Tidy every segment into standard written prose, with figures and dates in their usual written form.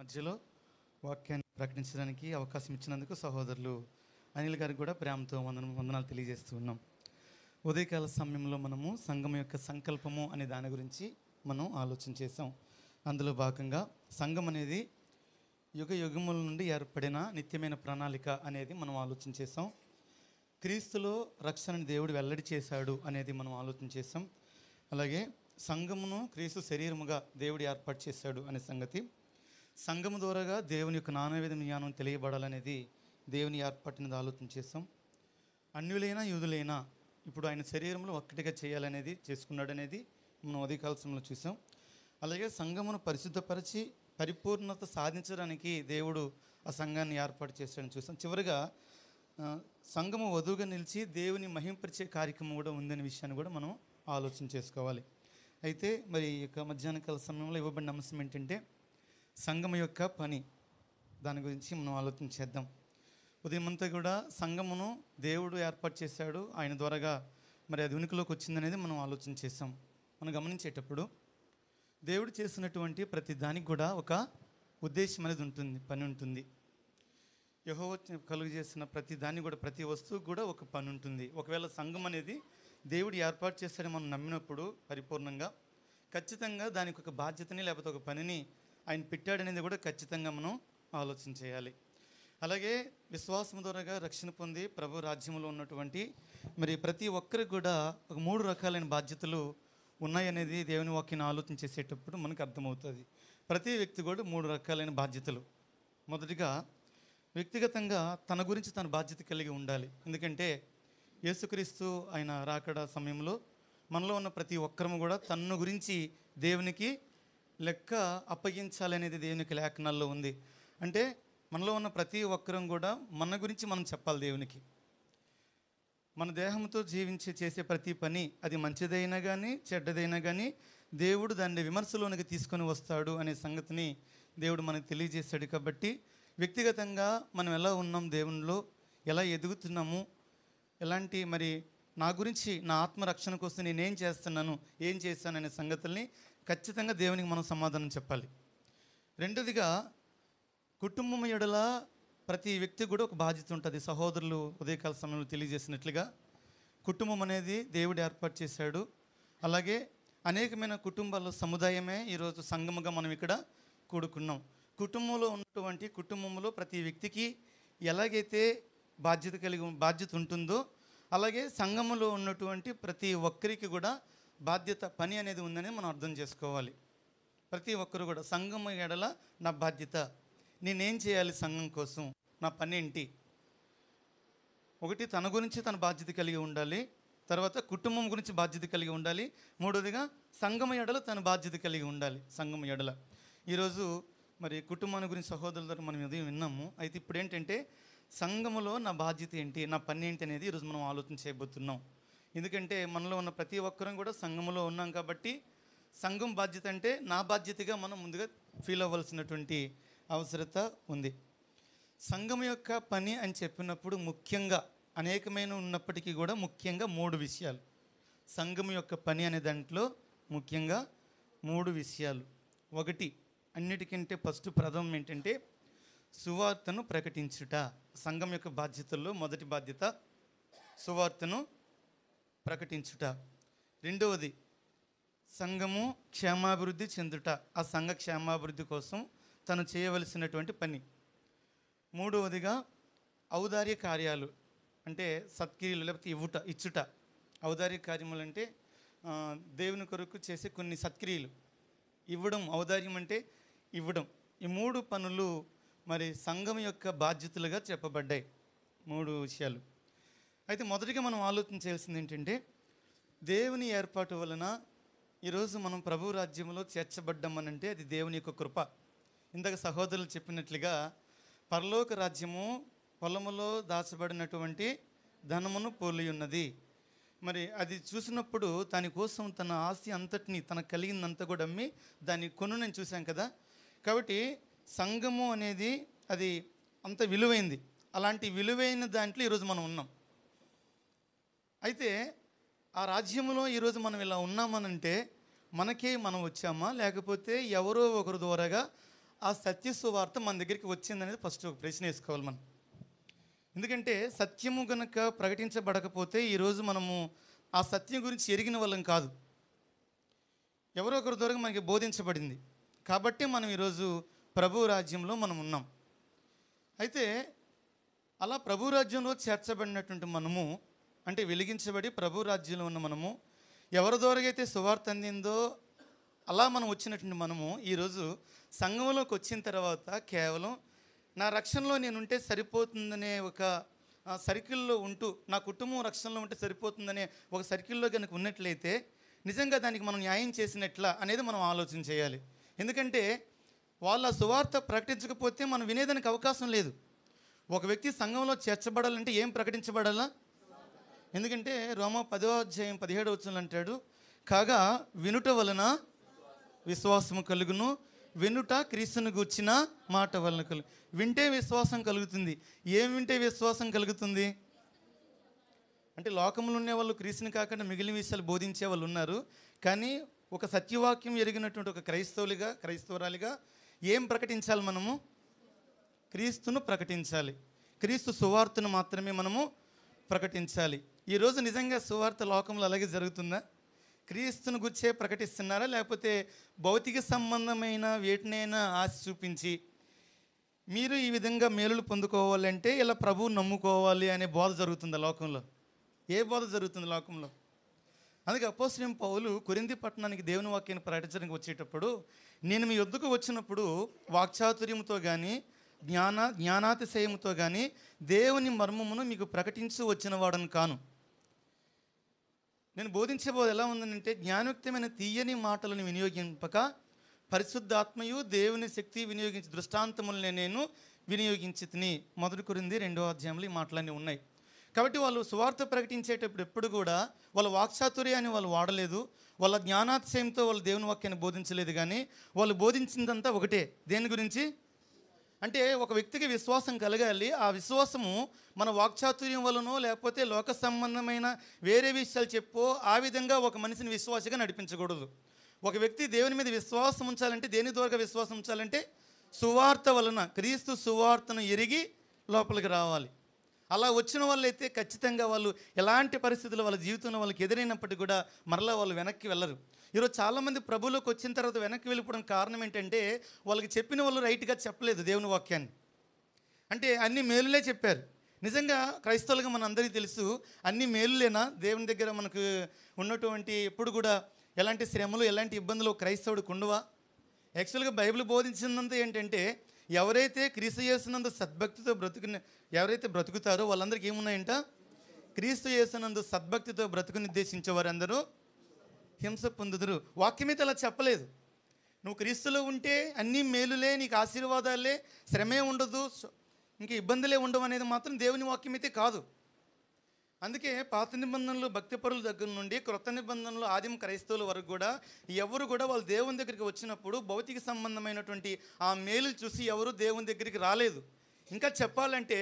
మధ్యలో వాక్యాన్ని ప్రకటించడానికి అవకాశం ఇచ్చినందుకు సహోదరులు అనిల్ గారికి కూడా ప్రేమతో వందనాలు తెలియజేస్తూ ఉన్నాం. ఉదయకాల సమయంలో మనము సంఘం యొక్క సంకల్పము అనే దాని గురించి మనం ఆలోచన చేసాం. అందులో భాగంగా సంఘం అనేది యుగ యుగముల నుండి ఏర్పడిన నిత్యమైన ప్రణాళిక అనేది మనం ఆలోచన చేసాం. క్రీస్తులో రక్షణని దేవుడు వెల్లడి చేశాడు అనేది మనం ఆలోచన చేసాం. అలాగే సంఘమును క్రీస్తు శరీరముగా దేవుడు ఏర్పాటు చేశాడు అనే సంగతి, సంఘము ద్వారాగా దేవుని యొక్క నానావిధ జ్ఞానం తెలియబడాలనేది దేవుని ఏర్పాటుని ఆలోచన చేసాం. అన్యులైనా యూదులైనా ఇప్పుడు ఆయన శరీరంలో ఒక్కటిగా చేయాలనేది చేసుకున్నాడు అనేది మనం ఉదయకాల సమయంలో చూసాం. అలాగే సంఘమును పరిశుద్ధపరిచి పరిపూర్ణత సాధించడానికి దేవుడు ఆ సంఘాన్ని ఏర్పాటు చేశాడని చూసాం. చివరిగా సంఘము వధువుగా నిలిచి దేవుని మహింపరిచే కార్యక్రమం కూడా ఉందనే విషయాన్ని కూడా మనం ఆలోచన చేసుకోవాలి. అయితే మరి ఈ యొక్క మధ్యాహ్న కాల సమయంలో ఇవ్వబడిన అంశం ఏంటంటే సంఘం యొక్క పని. దాని గురించి మనం ఆలోచన చేద్దాం. ఉదయం అంతా కూడా సంఘమును దేవుడు ఏర్పాటు చేశాడు, ఆయన ద్వారాగా మరి అది ఉనికిలోకి వచ్చిందనేది మనం ఆలోచన చేసాం. మనం గమనించేటప్పుడు దేవుడు చేసినటువంటి ప్రతి దానికి కూడా ఒక ఉద్దేశం అనేది ఉంటుంది, పని ఉంటుంది. యెహోవా కలుగు చేసిన ప్రతి దాన్ని కూడా, ప్రతి వస్తువు కూడా ఒక పని ఉంటుంది. ఒకవేళ సంఘం అనేది దేవుడు ఏర్పాటు చేస్తాడని మనం నమ్మినప్పుడు పరిపూర్ణంగా ఖచ్చితంగా దానికి ఒక బాధ్యతని లేకపోతే ఒక పనిని ఆయన పెట్టాడనేది కూడా ఖచ్చితంగా మనం ఆలోచన చేయాలి. అలాగే విశ్వాసం ద్వారాగా రక్షణ పొంది ప్రభు రాజ్యంలో ఉన్నటువంటి మరి ప్రతి ఒక్కరికి కూడా ఒక 3 రకాలైన బాధ్యతలు ఉన్నాయనేది దేవుని వాక్యాన్ని ఆలోచన చేసేటప్పుడు మనకు అర్థమవుతుంది. ప్రతి వ్యక్తి కూడా 3 రకాలైన బాధ్యతలు. మొదటిగా వ్యక్తిగతంగా తన గురించి తన బాధ్యత కలిగి ఉండాలి. ఎందుకంటే యేసుక్రీస్తు ఆయన రాకడ సమయంలో మనలో ఉన్న ప్రతి ఒక్కరము కూడా తన గురించి దేవునికి లెక్క అప్పగించాలనేది దేవునికి లేఖనాల్లో ఉంది. అంటే మనలో ఉన్న ప్రతి ఒక్కరం కూడా మన గురించి మనం చెప్పాలి దేవునికి. మన దేహంతో చేసే ప్రతి పని అది మంచిదైనా కానీ చెడ్డదైనా కానీ దేవుడు దాన్ని విమర్శలోనికి తీసుకొని వస్తాడు అనే సంగతిని దేవుడు మనకు తెలియజేశాడు. కాబట్టి వ్యక్తిగతంగా మనం ఎలా ఉన్నాం, దేవునిలో ఎలా ఎదుగుతున్నాము, ఎలాంటి మరి నా గురించి నా ఆత్మరక్షణ కోసం నేనేం చేస్తున్నాను, ఏం చేశాను అనే సంగతుల్ని ఖచ్చితంగా దేవునికి మనం సమాధానం చెప్పాలి. రెండోదిగా కుటుంబం ఎడల ప్రతి వ్యక్తి కూడా ఒక బాధ్యత ఉంటుంది. సహోదరులు ఉదయకాల సమయంలో తెలియజేసినట్లుగా కుటుంబం అనేది దేవుడు ఏర్పాటు చేశాడు. అలాగే అనేకమైన కుటుంబాల సముదాయమే ఈరోజు సంఘముగా మనం ఇక్కడ కూడుకున్నాం. కుటుంబంలో ప్రతి వ్యక్తికి ఎలాగైతే బాధ్యత ఉంటుందో అలాగే సంఘములో ఉన్నటువంటి ప్రతి ఒక్కరికి కూడా బాధ్యత, పని అనేది ఉందని మనం అర్థం చేసుకోవాలి. ప్రతి ఒక్కరు కూడా సంఘము ఎడల నా బాధ్యత, నేనేం చేయాలి సంఘం కోసం, నా పని ఏంటి. ఒకటి తన గురించి తన బాధ్యత కలిగి ఉండాలి, తర్వాత కుటుంబం గురించి బాధ్యత కలిగి ఉండాలి, మూడోదిగా సంఘం ఎడల తన బాధ్యత కలిగి ఉండాలి. సంఘం ఎడల ఈరోజు మరి కుటుంబాన్ని గురించి సహోదరుల ద్వారా మనం ఉదయం విన్నాము. అయితే ఇప్పుడు ఏంటంటే సంఘములో నా బాధ్యత ఏంటి, నా పని ఏంటి అనేది ఈరోజు మనం ఆలోచన చేయబోతున్నాం. ఎందుకంటే మనలో ఉన్న ప్రతి ఒక్కరం కూడా సంఘములో ఉన్నాం కాబట్టి సంఘం బాధ్యత అంటే నా బాధ్యతగా మనం ముందుగా ఫీల్ అవ్వాల్సినటువంటి అవసరత ఉంది. సంఘం యొక్క పని అని చెప్పినప్పుడు ముఖ్యంగా అనేకమైన ఉన్నప్పటికీ కూడా ముఖ్యంగా 3 విషయాలు. సంఘం యొక్క పని అనే దాంట్లో ముఖ్యంగా 3 విషయాలు. ఒకటి, అన్నిటికంటే ఫస్ట్ ప్రథమం ఏంటంటే సువార్తను ప్రకటించుట. సంఘం యొక్క బాధ్యతల్లో మొదటి బాధ్యత సువార్తను ప్రకటించుట. రెండవది సంఘము క్షేమాభివృద్ధి చెందుట, ఆ సంఘ క్షేమాభివృద్ధి కోసం తను చేయవలసినటువంటి పని. మూడవదిగా ఔదార్య కార్యాలు, అంటే సత్క్రియలు లేకపోతే ఇచ్చుట. ఔదార్య కార్యములు అంటే దేవుని కొరకు చేసే కొన్ని సత్క్రియలు. ఇవ్వడం, ఔదార్యం అంటే ఇవ్వడం. ఈ 3 పనులు మరి సంఘం యొక్క బాధ్యతలుగా చెప్పబడ్డాయి. 3 విషయాలు. అయితే మొదటిగా మనం ఆలోచన చేయాల్సింది ఏంటంటే దేవుని ఏర్పాటు వలన ఈరోజు మనం ప్రభు రాజ్యంలో చేర్చబడ్డామనంటే అది దేవుని యొక్క కృప. ఇందాక సహోదరులు చెప్పినట్లుగా పరలోక రాజ్యము పొలములో దాచబడినటువంటి ధనమును పోలి ఉన్నది. మరి అది చూసినప్పుడు దానికోసం తన ఆస్తి అంతటిని, తనకు కలిగిందంతా కూడా అమ్మి దాన్ని కొనునని చూసాం కదా. కాబట్టి సంఘము అనేది అది అంత విలువైంది. అలాంటి విలువైన దాంట్లో ఈరోజు మనం ఉన్నాం. అయితే ఆ రాజ్యంలో ఈరోజు మనం ఇలా ఉన్నామనంటే మనకే మనం వచ్చామా, లేకపోతే ఎవరో ఒకరి ద్వారాగా ఆ సత్య సువార్త మన దగ్గరికి వచ్చిందనేది ఫస్ట్ ఒక ప్రశ్న వేసుకోవాలి మనం. ఎందుకంటే సత్యము గనుక ప్రకటించబడకపోతే ఈరోజు మనము ఆ సత్యం గురించి ఎరిగిన వాళ్ళం కాదు. ఎవరో ఒకరి ద్వారా మనకి బోధించబడింది కాబట్టి మనం ఈరోజు ప్రభు రాజ్యంలో మనం ఉన్నాం. అయితే అలా ప్రభు రాజ్యంలో చేర్చబడినటువంటి మనము, అంటే వెలిగించబడి ప్రభు రాజ్యంలో ఉన్న మనము, ఎవరి ద్వారా అయితే సువార్త అందిందో అలా మనం వచ్చినటువంటి మనము ఈరోజు సంఘంలోకి వచ్చిన తర్వాత కేవలం నా రక్షణలో నేను ఉంటే సరిపోతుందనే ఒక సర్కిల్లో ఉంటూ, నా కుటుంబం రక్షణలో ఉంటే సరిపోతుందనే ఒక సర్కిల్లో కనుక ఉన్నట్లయితే నిజంగా దానికి మనం న్యాయం చేసినట్లా అనేది మనం ఆలోచన చేయాలి. ఎందుకంటే వాళ్ళ సువార్త ప్రకటించకపోతే మనం వినేదానికి అవకాశం లేదు. ఒక వ్యక్తి సంఘంలో చేర్చబడాలంటే ఏం ప్రకటించబడాలా? ఎందుకంటే రోమా 10:17 అంటాడు, కాగా వినుట వలన విశ్వాసము కలుగును, వినుట క్రీస్తుని గూర్చిన మాట వలన కలుగు. వింటే విశ్వాసం కలుగుతుంది. ఏం వింటే విశ్వాసం కలుగుతుంది? అంటే లోకంలో ఉండే వాళ్ళు క్రీస్తుని కాకుండా మిగిలిన విషయాలు బోధించే వాళ్ళు ఉన్నారు. కానీ ఒక సత్యవాక్యం ఎరిగినటువంటి ఒక క్రైస్తవురాలిగా ఏం ప్రకటించాలి? మనము క్రీస్తును ప్రకటించాలి. క్రీస్తు సువార్తను మాత్రమే మనము ప్రకటించాలి. ఈరోజు నిజంగా సువార్త లోకంలో అలాగే జరుగుతుందా? క్రీస్తును గుర్చే ప్రకటిస్తున్నారా? లేకపోతే భౌతిక సంబంధమైన వేటినైనా ఆశ చూపించి మీరు ఈ విధంగా మేలులు పొందుకోవాలంటే ఇలా ప్రభువు నమ్ముకోవాలి అనే బోధ జరుగుతుంది లోకంలో? ఏ బోధ జరుగుతుంది లోకంలో? అందుకే అపోస్తలుడైన పౌలు కొరింథీ పట్టణానికి దేవుని వాక్యాన్ని ప్రకటించడానికి వచ్చేటప్పుడు, నేను మీ యొద్దకు వచ్చినప్పుడు వాక్చాతుర్యంతో కానీ జ్ఞానాతిశయముతో కానీ దేవుని మర్మమును మీకు ప్రకటించి వచ్చిన వాడని కాను. నేను బోధించే బోధ ఎలా ఉందంటే, జ్ఞానయుక్తమైన తీయని మాటలను వినియోగింపక పరిశుద్ధాత్మయు దేవుని శక్తి వినియోగించి దృష్టాంతములనే నేను వినియోగించి తిని. 1 కొరింథీ 2వ అధ్యాయంలో ఈ మాటలన్నీ ఉన్నాయి. కాబట్టి వాళ్ళు సువార్త ప్రకటించేటప్పుడు ఎప్పుడు కూడా వాళ్ళ వాక్చాతుర్యాన్ని వాళ్ళు వాడలేదు, వాళ్ళ జ్ఞానాతిశయంతో వాళ్ళు దేవుని వాక్యాన్ని బోధించలేదు. కానీ వాళ్ళు బోధించిందంతా ఒకటే, దేని గురించి అంటే ఒక వ్యక్తికి విశ్వాసం కలగాలి. ఆ విశ్వాసము మన వాక్చాతుర్యం వలనో లేకపోతే లోక సంబంధమైన వేరే విషయాలు చెప్పో ఆ విధంగా ఒక మనిషిని విశ్వాసగా నడిపించకూడదు. ఒక వ్యక్తి దేవుని మీద విశ్వాసం ఉంచాలంటే దేని ద్వారా విశ్వాసం ఉంచాలంటే సువార్త వలన, క్రీస్తు సువార్తను ఎరిగి లోపలికి రావాలి. అలా వచ్చిన వాళ్ళైతే ఖచ్చితంగా వాళ్ళు ఎలాంటి పరిస్థితులు వాళ్ళ జీవితంలో వాళ్ళకి ఎదురైనప్పటికీ కూడా మరలా వాళ్ళు వెనక్కి వెళ్ళరు. ఈరోజు చాలామంది ప్రభువులోకి వచ్చిన తర్వాత వెనక్కి వెళ్ళిపోవడం కారణం ఏంటంటే, వాళ్ళకి చెప్పిన వాళ్ళు రైట్గా చెప్పలేదు దేవుని వాక్యాన్ని. అంటే అన్ని మేలులే చెప్పారు. నిజంగా క్రైస్తవులుగా మన అందరికీ తెలుసు, అన్ని మేలులేనా దేవుని దగ్గర మనకు ఉన్నటువంటి? ఎప్పుడు కూడా ఎలాంటి శ్రమలు ఎలాంటి ఇబ్బందులు క్రైస్తవుడికి ఉండవా? యాక్చువల్గా బైబిల్ బోధించినంత ఏంటంటే, ఎవరైతే క్రీస్తు యేసునందు సద్భక్తితో ఎవరైతే బ్రతుకుతారో వాళ్ళందరికీ ఏమున్నాయంట? క్రీస్తు యేసునందు సద్భక్తితో బ్రతుకునిర్దేశించే వారందరూ హింస పొందుదురు. వాక్యమైతే అలా చెప్పలేదు. నువ్వు క్రీస్తులో ఉంటే అన్ని మేలులే, నీకు ఆశీర్వాదాలే, శ్రమే ఉండదు, ఇంకా ఇబ్బందులే ఉండవు అనేది మాత్రం దేవుని వాక్యమైతే కాదు. అందుకే పాత నిబంధనలు భక్తిపరుల దగ్గర నుండి క్రొత్త నిబంధనలు ఆదిమ క్రైస్తవుల వరకు కూడా ఎవరు కూడా వాళ్ళు దేవుని దగ్గరికి వచ్చినప్పుడు భౌతిక సంబంధమైనటువంటి ఆ మేలు చూసి ఎవరు దేవుని దగ్గరికి రాలేదు. ఇంకా చెప్పాలంటే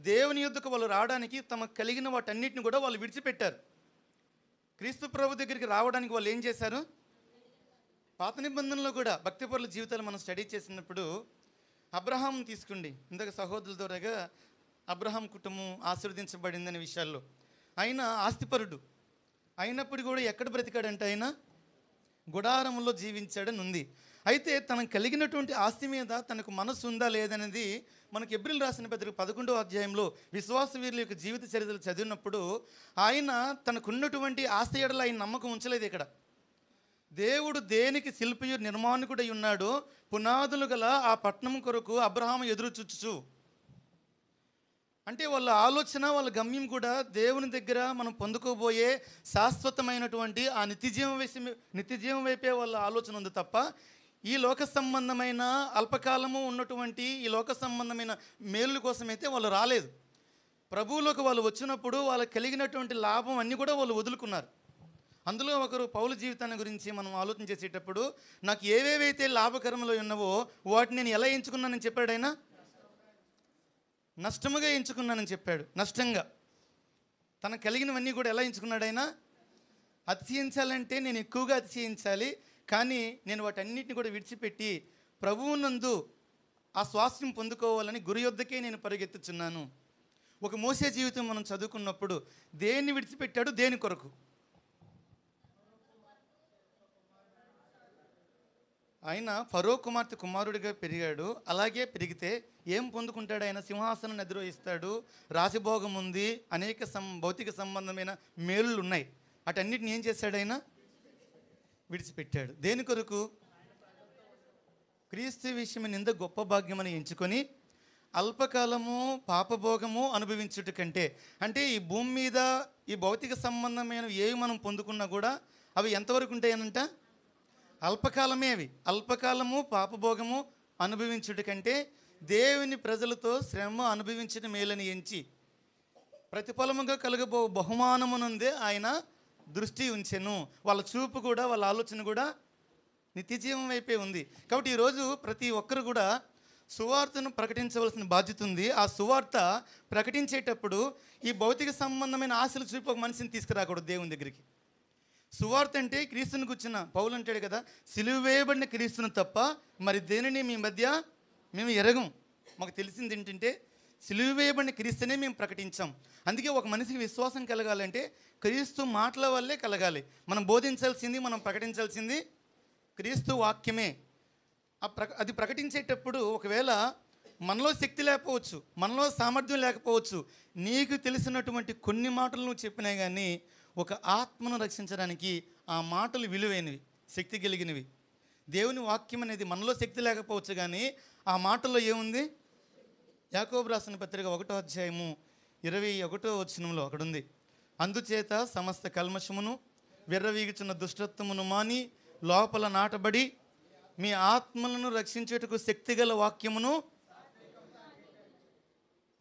దేవుని యొద్దకు వాళ్ళు రావడానికి తమకు కలిగిన వాటన్నిటిని కూడా వాళ్ళు విడిచిపెట్టారు. క్రీస్తు ప్రభు దగ్గరికి రావడానికి వాళ్ళు ఏం చేశారు? పాత నిబంధనలో కూడా భక్తిపరుల జీవితాలు మనం స్టడీ చేసినప్పుడు అబ్రహాం తీసుకోండి. ఇందాక సహోదరుల ద్వారాగా అబ్రహాం కుటుంబం ఆశీర్వదించబడిందనే విషయాల్లో ఆయన ఆస్తిపరుడు అయినప్పుడు కూడా ఎక్కడ బ్రతికాడంటే ఆయన గుడారంలో జీవించాడని ఉంది. అయితే తనకు కలిగినటువంటి ఆస్తి మీద తనకు మనసు ఉందా లేదనేది మనకు ఎబ్రిల్ రాసిన పత్రిక 11వ అధ్యాయంలో విశ్వాస వీరుల యొక్క జీవిత చరిత్రలు చదివినప్పుడు ఆయన తనకున్నటువంటి ఆస్తి ఎడల ఆయన నమ్మకం ఉంచలేదు. ఇక్కడ దేవుడు దేనికి శిల్పియు నిర్మాణకుడై ఉన్నాడో పునాదులు గల ఆ పట్టణం కొరకు అబ్రహాము ఎదురు చూచుచు. అంటే వాళ్ళ ఆలోచన, వాళ్ళ గమ్యం కూడా దేవుని దగ్గర మనం పొందుకోబోయే శాశ్వతమైనటువంటి ఆ నిత్యజీవం వైపే వాళ్ళ ఆలోచన ఉంది తప్ప ఈ లోక సంబంధమైన అల్పకాలము ఉన్నటువంటి ఈ లోక సంబంధమైన మేలుల కోసమైతే వాళ్ళు రాలేదు. ప్రభువులోకి వాళ్ళు వచ్చినప్పుడు వాళ్ళకి కలిగినటువంటి లాభం అన్నీ కూడా వాళ్ళు వదులుకున్నారు. అందులో ఒకరు పౌలు జీవితాన్ని గురించి మనం ఆలోచన చేసేటప్పుడు, నాకు ఏవేవైతే లాభకరంలో ఉన్నావో వాటిని నేను ఎలా ఎంచుకున్నానని చెప్పాడు ఆయన? నష్టముగా ఎంచుకున్నానని చెప్పాడు. నష్టంగా తనకు కలిగినవన్నీ కూడా ఎలా ఎంచుకున్నాడు ఆయన? అతిశయించాలంటే నేను ఎక్కువగా అతిశయించాలి, కానీ నేను వాటన్నిటిని కూడా విడిచిపెట్టి ప్రభువునందు ఆ స్వాస్థ్యం పొందుకోవాలని గురి యొద్దకే నేను పరిగెత్తుచున్నాను. ఒక మోసే జీవితం మనం చదువుకున్నప్పుడు దేన్ని విడిచిపెట్టాడు? దేని కొరకు? ఆయన ఫరో కుమార్తె కుమారుడిగా పెరిగాడు. అలాగే పెరిగితే ఏం పొందుకుంటాడు? ఆయన సింహాసనం అధిరోహిస్తాడు, రాజభోగం ఉంది, అనేక భౌతిక సంబంధమైన మేలులు ఉన్నాయి. అటన్నిటిని ఏం చేశాడు? ఆయన విడిచిపెట్టాడు. దేని కొరకు? క్రీస్తు విషయం నింద గొప్ప భాగ్యమని ఎంచుకొని అల్పకాలము పాపభోగము అనుభవించుట కంటే, అంటే ఈ భూమి మీద ఈ భౌతిక సంబంధమైన ఏవి మనం పొందుకున్నా కూడా అవి ఎంతవరకు ఉంటాయనంట? అల్పకాలమే. అవి అల్పకాలము పాపభోగము అనుభవించుట కంటే దేవుని ప్రజలతో శ్రమ అనుభవించడం మేలని ఎంచి ప్రతిఫలముగా కలగబో బహుమానమునందే ఆయన దృష్టి ఉంచెను. వాళ్ళ చూపు కూడా, వాళ్ళ ఆలోచన కూడా నిత్యజీవం వైపే ఉంది. కాబట్టి ఈరోజు ప్రతి ఒక్కరు కూడా సువార్తను ప్రకటించవలసిన బాధ్యత ఉంది. ఆ సువార్త ప్రకటించేటప్పుడు ఈ భౌతిక సంబంధమైన ఆశలు చూపి ఒక మనిషిని తీసుకురాకూడదు దేవుని దగ్గరికి. సువార్త అంటే క్రీస్తుని కూర్చున్న పౌలు అంటాడు కదా, సిలువ వేయబడిన క్రీస్తును తప్ప మరి దేనిని మీ మధ్య మేము ఎరగం. మాకు తెలిసింది ఏంటంటే సిలువ వేయబడిన క్రీస్తునే మేము ప్రకటించాం. అందుకే ఒక మనిషికి విశ్వాసం కలగాలంటే క్రీస్తు మాటల వల్లే కలగాలి. మనం బోధించాల్సింది, మనం ప్రకటించాల్సింది క్రీస్తు వాక్యమే. అది ప్రకటించేటప్పుడు ఒకవేళ మనలో శక్తి లేకపోవచ్చు, మనలో సామర్థ్యం లేకపోవచ్చు, నీకు తెలిసినటువంటి కొన్ని మాటలు నువ్వు చెప్పినా కానీ ఒక ఆత్మను రక్షించడానికి ఆ మాటలు విలువైనవి, శక్తి కలిగినవి. దేవుని వాక్యం అనేది మనలో శక్తి లేకపోవచ్చు కానీ ఆ మాటల్లో ఏముంది? యాకోబు రాసిన పత్రిక 1వ అధ్యాయము 21వ వచనంలో అక్కడ ఉంది, అందుచేత సమస్త కల్మషమును విర్రవీగుచున్న దుష్టత్వమును మాని లోపల నాటబడి మీ ఆత్మలను రక్షించేటకు శక్తిగల వాక్యమును.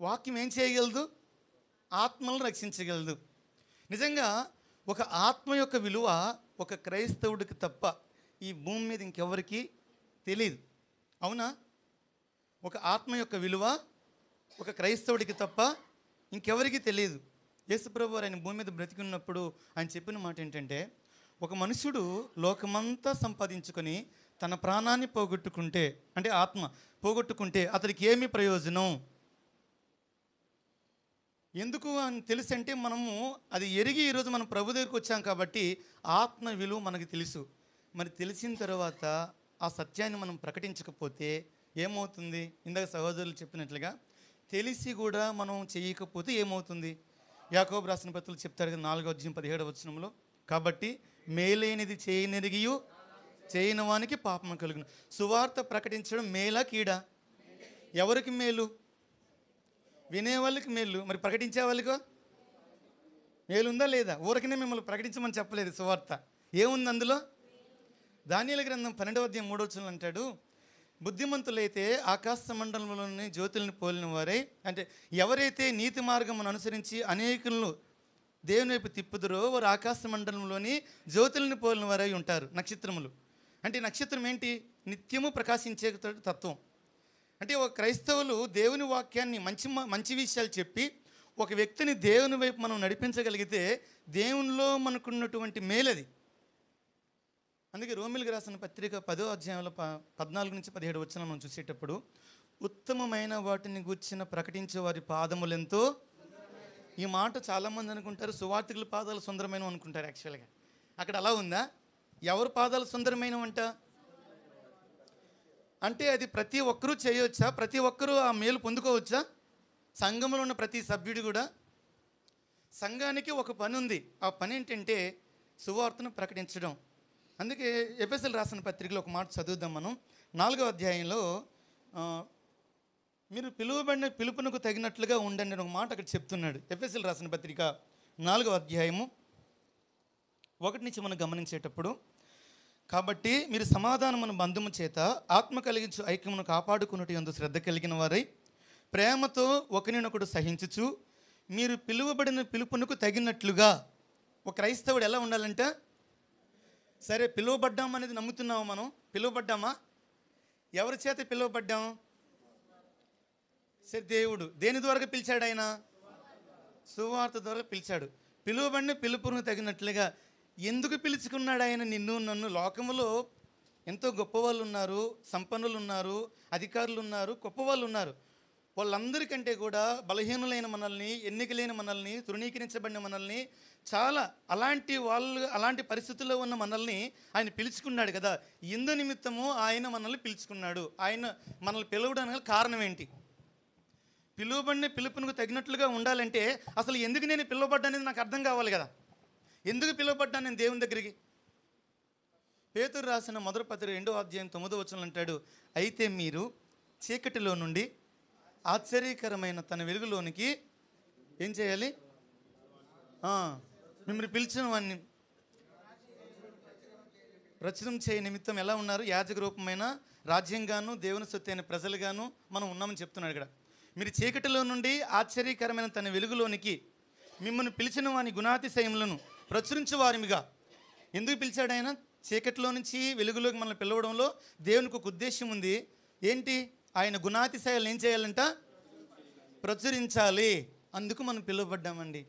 వాక్యం ఏం చేయగలదు? ఆత్మలను రక్షించగలదు. నిజంగా ఒక ఆత్మ యొక్క విలువ ఒక క్రైస్తవుడికి తప్ప ఈ భూమి మీద ఇంకెవరికి తెలియదు. అవునా? ఒక ఆత్మ యొక్క విలువ ఒక క్రైస్తవుడికి తప్ప ఇంకెవరికి తెలియదు. యేసుప్రభు ఆయన భూమి మీద బ్రతికున్నప్పుడు ఆయన చెప్పిన మాట ఏంటంటే, ఒక మనుషుడు లోకమంతా సంపాదించుకొని తన ప్రాణాన్ని పోగొట్టుకుంటే, అంటే ఆత్మ పోగొట్టుకుంటే అతనికి ఏమి ప్రయోజనం? ఎందుకు అని తెలుసంటే మనము అది ఎరిగి ఈరోజు మనం ప్రభు దగ్గరికి వచ్చాం కాబట్టి ఆత్మ విలువ మనకు తెలుసు. మరి తెలిసిన తర్వాత ఆ సత్యాన్ని మనం ప్రకటించకపోతే ఏమవుతుంది? ఇందాక సహోదరులు చెప్పినట్లుగా తెలిసి కూడా మనం చేయకపోతే ఏమవుతుంది? యాకోబు రాసిన పత్రికలు చెప్తారు కదా 4వ అధ్యాయం 17వ వచనంలో, కాబట్టి మేలైనది చేయనెరిగియు చేయని వానికి పాపం కలుగును. సువార్త ప్రకటించడం మేలా కీడా? ఎవరికి మేలు? వినేవాళ్ళకి మేలు. మరి ప్రకటించే వాళ్ళకు మేలుందా లేదా? ఊరికనే మిమ్మల్ని ప్రకటించమని చెప్పలేదు సువార్త. ఏముంది అందులో? దానియేలు గ్రంథం 12వ అధ్యాయం 3వ వచనంలో అంటాడు, బుద్ధిమంతులైతే ఆకాశ మండలంలోని జ్యోతులను పోలిన వారై, అంటే ఎవరైతే నీతి మార్గమును అనుసరించి అనేకులను దేవుని వైపు తిప్పుదురో వారు ఆకాశ మండలంలోని జ్యోతులను పోలిన వారై ఉంటారు. నక్షత్రములు అంటే నక్షత్రం ఏంటి? నిత్యము ప్రకాశించే తత్వం. అంటే ఒక క్రైస్తవులు దేవుని వాక్యాన్ని మంచి విషయాలు చెప్పి ఒక వ్యక్తిని దేవుని వైపు మనం నడిపించగలిగితే దేవునిలో మనకున్నటువంటి మేలది. అందుకే రోమిలికి రాసిన పత్రిక 10వ అధ్యాయంలో 14 నుంచి 17 వచనం మనం చూసేటప్పుడు, ఉత్తమమైన వాటిని గూర్చిన ప్రకటించే వారి పాదములెంతో. ఈ మాట చాలామంది అనుకుంటారు సువార్తికుల పాదాలు సుందరమైన అనుకుంటారు. యాక్చువల్గా అక్కడ అలా ఉందా? ఎవరి పాదాలు సుందరమైనవంట అంటే అది ప్రతి ఒక్కరూ చేయవచ్చా? ప్రతి ఒక్కరూ ఆ మేలు పొందుకోవచ్చా? సంఘంలో ఉన్న ప్రతి సభ్యుడు కూడా. సంఘానికి ఒక పని ఉంది. ఆ పని ఏంటంటే సువార్తను ప్రకటించడం. అందుకే ఎఫెసీయులకు రాసిన పత్రికలో ఒక మాట చదువుదాం మనం. 4వ అధ్యాయంలో మీరు పిలువబడిన పిలుపునకు తగినట్లుగా ఉండండి అని ఒక మాట అక్కడ చెప్తున్నాడు. ఎఫెసీయులకు రాసిన పత్రిక 4వ అధ్యాయము 1 నుంచి మనం గమనించేటప్పుడు, కాబట్టి మీరు సమాధానమును బంధము చేత ఆత్మ కలిగించు ఐక్యమును కాపాడుకున్నట్టు యందు శ్రద్ధ కలిగిన వారై ప్రేమతో ఒకరినొకడు సహించుచు మీరు పిలువబడిన పిలుపునకు తగినట్లుగా. ఒక క్రైస్తవుడు ఎలా ఉండాలంట? సరే, పిలువబడ్డాం అనేది నమ్ముతున్నాము మనం. పిలువబడ్డామా? ఎవరి చేత పిలువబడ్డాం? సరే, దేవుడు దేని ద్వారా పిలిచాడు? ఆయన సువార్త ద్వారా పిలిచాడు. పిలువబడిన పిలుపునకు తగినట్లుగా ఎందుకు పిలుచుకున్నాడు ఆయన నిన్ను నన్ను? లోకములో ఎంతో గొప్పవాళ్ళు ఉన్నారు, సంపన్నులు ఉన్నారు, అధికారులు ఉన్నారు, గొప్పవాళ్ళు ఉన్నారు. వాళ్ళందరికంటే కూడా బలహీనులైన మనల్ని, ఎన్నికలేని మనల్ని, తృణీకరించబడిన మనల్ని, చాలా అలాంటి పరిస్థితుల్లో ఉన్న మనల్ని ఆయన పిలుచుకున్నాడు కదా. ఇందు నిమిత్తము ఆయన మనల్ని పిలుచుకున్నాడు. ఆయన మనల్ని పిలవడానికి కారణం ఏంటి? పిలువబడిన పిలుపునకు తగినట్లుగా ఉండాలంటే అసలు ఎందుకు నేను పిలువబడ్డానేది నాకు అర్థం కావాలి కదా. ఎందుకు పిలువబడ్డాను నేను దేవుని దగ్గరికి? పేతురు రాసిన మొదటి పత్రిక 2వ అధ్యాయం 9వ వచనంలో అంటాడు, అయితే మీరు చీకటిలో నుండి ఆశ్చర్యకరమైన తన వెలుగులోనికి ఏం చేయాలి? మిమ్మల్ని పిలిచిన వాడిని ప్రచురం చేయ నిమిత్తం ఎలా ఉన్నారు? యాజక రూపమైన రాజ్యంగాను దేవుని సొత్తు అయిన ప్రజలుగాను మనం ఉన్నామని చెప్తున్నాడు ఇక్కడ. మీరు చీకటిలో నుండి ఆశ్చర్యకరమైన తన వెలుగులోనికి మిమ్మల్ని పిలిచిన వాని గుణాతిశయములను ప్రచురించు వారిమిగా. ఎందుకు పిలిచాడు ఆయన? చీకటిలో నుంచి వెలుగులోకి మనల్ని పిలవడంలో దేవునికి ఒక ఉద్దేశం ఉంది. ఏంటి? ఆయన గుణాతిశయాలు ఏం చేయాలంట? ప్రచురించాలి. అందుకు మనం పిలువబడ్డామండి.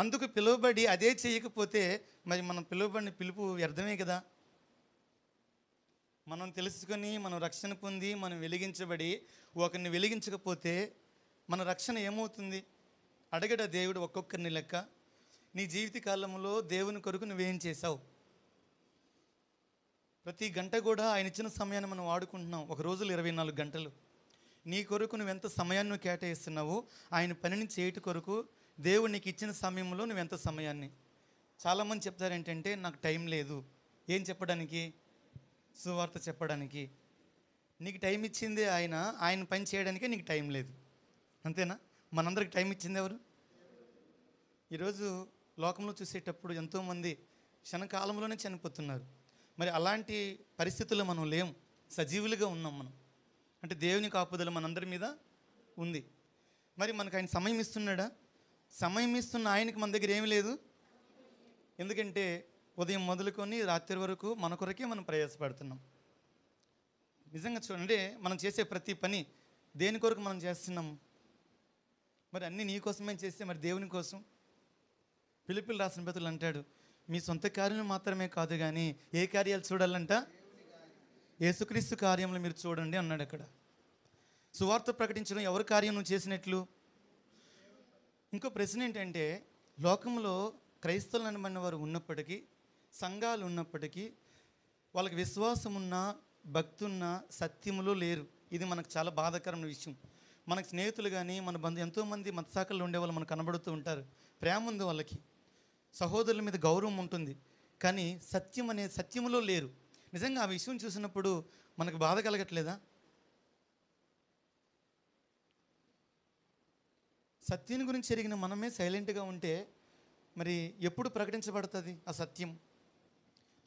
అందుకు పిలువబడి అదే చేయకపోతే మరి మనం పిలువబడిన పిలుపు వ్యర్థమే కదా. మనం తెలుసుకొని మనం రక్షణ పొంది మనం వెలిగించబడి ఒకరిని వెలిగించకపోతే మన రక్షణ ఏమవుతుంది? అడగడ దేవుడు ఒక్కొక్కరిని లెక్క. నీ జీవిత కాలంలో దేవుని కొరకు నువ్వేం చేసావు? ప్రతి గంట కూడా ఆయన ఇచ్చిన సమయాన్ని మనం వాడుకుంటున్నాం. ఒక రోజులో 24 గంటలు. నీ కొరకు నువ్వెంత సమయాన్ని కేటాయిస్తున్నావు? ఆయన పనిని చేయటి కొరకు దేవుడు నీకు ఇచ్చిన సమయంలో నువ్వెంత సమయాన్ని? చాలామంది చెప్తారు ఏంటంటే, నాకు టైం లేదు. ఏం చెప్పడానికి? సువార్త చెప్పడానికి. నీకు టైం ఇచ్చిందే ఆయన పని చేయడానికే నీకు టైం లేదు. అంతేనా? మనందరికి టైం ఇచ్చింది ఎవరు? ఈరోజు లోకంలో చూసేటప్పుడు ఎంతోమంది క్షణకాలంలోనే చనిపోతున్నారు. మరి అలాంటి పరిస్థితుల్లో మనం లేం, సజీవులుగా ఉన్నాం మనం. అంటే దేవుని కాపుదల మనందరి మీద ఉంది. మరి మనకు ఆయన సమయం ఇస్తున్నాడా? సమయం ఇస్తున్న ఆయనకి మన దగ్గర ఏమీ లేదు. ఎందుకంటే ఉదయం మొదలుకొని రాత్రి వరకు మన కొరకే మనం ప్రయాసపడుతున్నాం. నిజంగా చూడండి, మనం చేసే ప్రతి పని దేని కొరకు మనం చేస్తున్నాము? మరి అన్నీ నీ కోసమే చేస్తే మరి దేవుని కోసం? ఫిలిప్పీయులకు రాసిన పత్రికలో అంటాడు, మీ సొంత కార్యం మాత్రమే కాదు కానీ ఏ కార్యాలు చూడాలంట? యేసుక్రీస్తు కార్యంలో మీరు చూడండి అన్నాడు అక్కడ. సువార్త ప్రకటించడం ఎవరి కార్యం నువ్వు చేసినట్లు? ఇంకో ప్రశ్న ఏంటంటే, లోకంలో క్రైస్తవులు అనబడిన వారు ఉన్నప్పటికీ, సంఘాలు ఉన్నప్పటికీ, వాళ్ళకి విశ్వాసం ఉన్నా, భక్తి ఉన్నా సత్యములో లేరు. ఇది మనకు చాలా బాధాకరమైన విషయం. మనకు స్నేహితులు కానీ మన ఎంతోమంది మత శాఖల్లో ఉండేవాళ్ళు మనకు కనబడుతూ ఉంటారు. ప్రేమ ఉంది వాళ్ళకి, సహోదరుల మీద గౌరవం ఉంటుంది, కానీ సత్యములో లేరు. నిజంగా ఆ విషయం చూసినప్పుడు మనకు బాధ కలగట్లేదా? సత్యం గురించి ఎరిగిన మనమే సైలెంట్గా ఉంటే మరి ఎప్పుడు ప్రకటించబడుతుంది ఆ సత్యం?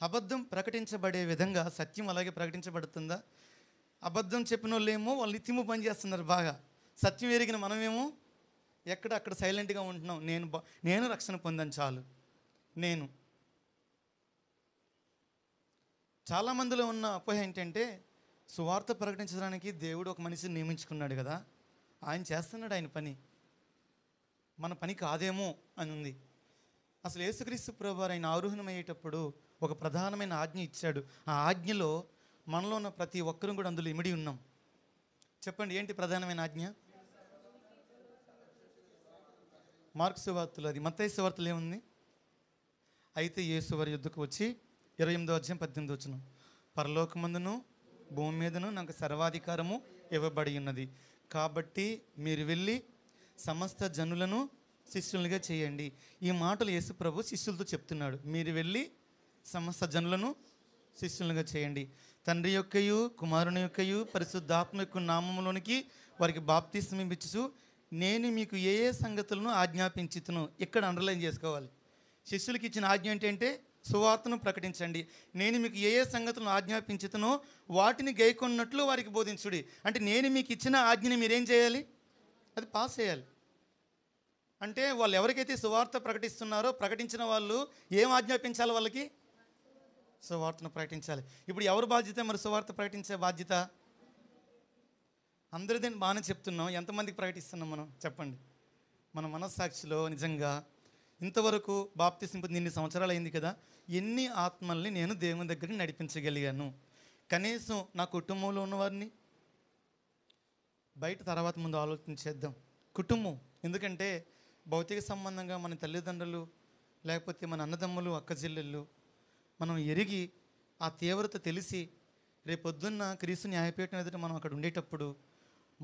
అబద్ధం ప్రకటించబడే విధంగా సత్యం అలాగే ప్రకటించబడుతుందా? అబద్ధం చెప్పిన వాళ్ళేమో వాళ్ళు నిత్యము పని చేస్తున్నారు బాగా. సత్యం ఎరిగిన మనమేమో అక్కడ సైలెంట్గా ఉంటున్నాం. నేను రక్షణ పొందాను చాలు. చాలామందిలో ఉన్న అపోహ ఏంటంటే, సువార్త ప్రకటించడానికి దేవుడు ఒక మనిషిని నియమించుకున్నాడు కదా, ఆయన చేస్తున్నాడు ఆయన పని, మన పని కాదేమో అని ఉంది. అసలు యేసుక్రీస్తు ప్రభువారు ఆయన ఆరోహణమయ్యేటప్పుడు ఒక ప్రధానమైన ఆజ్ఞ ఇచ్చాడు. ఆ ఆజ్ఞలో మనలో ఉన్న ప్రతి ఒక్కరూ కూడా అందులో ఇమిడి ఉన్నాం. చెప్పండి, ఏంటి ప్రధానమైన ఆజ్ఞ? మార్కు సువార్తలు, అది మత్తయి సువార్తలు ఏముంది? అయితే యేసు వారి యుద్ధకు వచ్చి 28వ అధ్యాయం 18వ వచనం, పరలోకమందును భూమి మీదను నాకు సర్వాధికారము ఇవ్వబడి ఉన్నది, కాబట్టి మీరు వెళ్ళి సమస్త జనులను శిష్యులుగా చేయండి. ఈ మాటలు యేసు ప్రభు శిష్యులతో చెప్తున్నాడు. మీరు వెళ్ళి సమస్త జనులను శిష్యులుగా చేయండి, తండ్రి యొక్కయు కుమారుని యొక్కయు పరిశుద్ధాత్మ యొక్క నామములోనికి వారికి బాప్తిస్మం ఇచ్చుచు నేను మీకు ఏ ఏ సంగతులను ఆజ్ఞాపించుతును. ఇక్కడ అండర్లైన్ చేసుకోవాలి. శిష్యులకి ఇచ్చిన ఆజ్ఞ ఏంటంటే సువార్తను ప్రకటించండి. నేను మీకు ఏ ఏ సంగతులను ఆజ్ఞాపించుతునో వాటిని గైకొన్నట్లు వారికి బోధించుడి. అంటే నేను మీకు ఇచ్చిన ఆజ్ఞని మీరేం చేయాలి? అది పాస్ చేయాలి. అంటే వాళ్ళు ఎవరికైతే సువార్త ప్రకటిస్తున్నారో ప్రకటించిన వాళ్ళు ఏం ఆజ్ఞాపించాలి? వాళ్ళకి సువార్తను ప్రకటించాలి. ఇప్పుడు ఎవరి బాధ్యత మరి సువార్త ప్రకటించే బాధ్యత? అందరిదేని బాగానే చెప్తున్నాం, ఎంతమందికి ప్రకటిస్తున్నాం మనం చెప్పండి. మన మనస్సాక్షిలో నిజంగా ఇంతవరకు బాప్తిస్మం పొంది 2 సంవత్సరాలు అయింది కదా, ఎన్ని ఆత్మల్ని నేను దేవుని దగ్గరికి నడిపించగలిగాను? కనీసం నా కుటుంబంలో ఉన్నవారిని బయట తర్వాత ముందు ఆలోచించేద్దాం. కుటుంబం ఎందుకంటే భౌతిక సంబంధంగా మన తల్లిదండ్రులు లేకపోతే మన అన్నదమ్ములు అక్క చెల్లెళ్ళు మనం ఎరిగి ఆ తీవ్రత తెలిసి రేపొద్దున్న క్రీస్తు న్యాయపీఠం ఎదుట మనం అక్కడ ఉండేటప్పుడు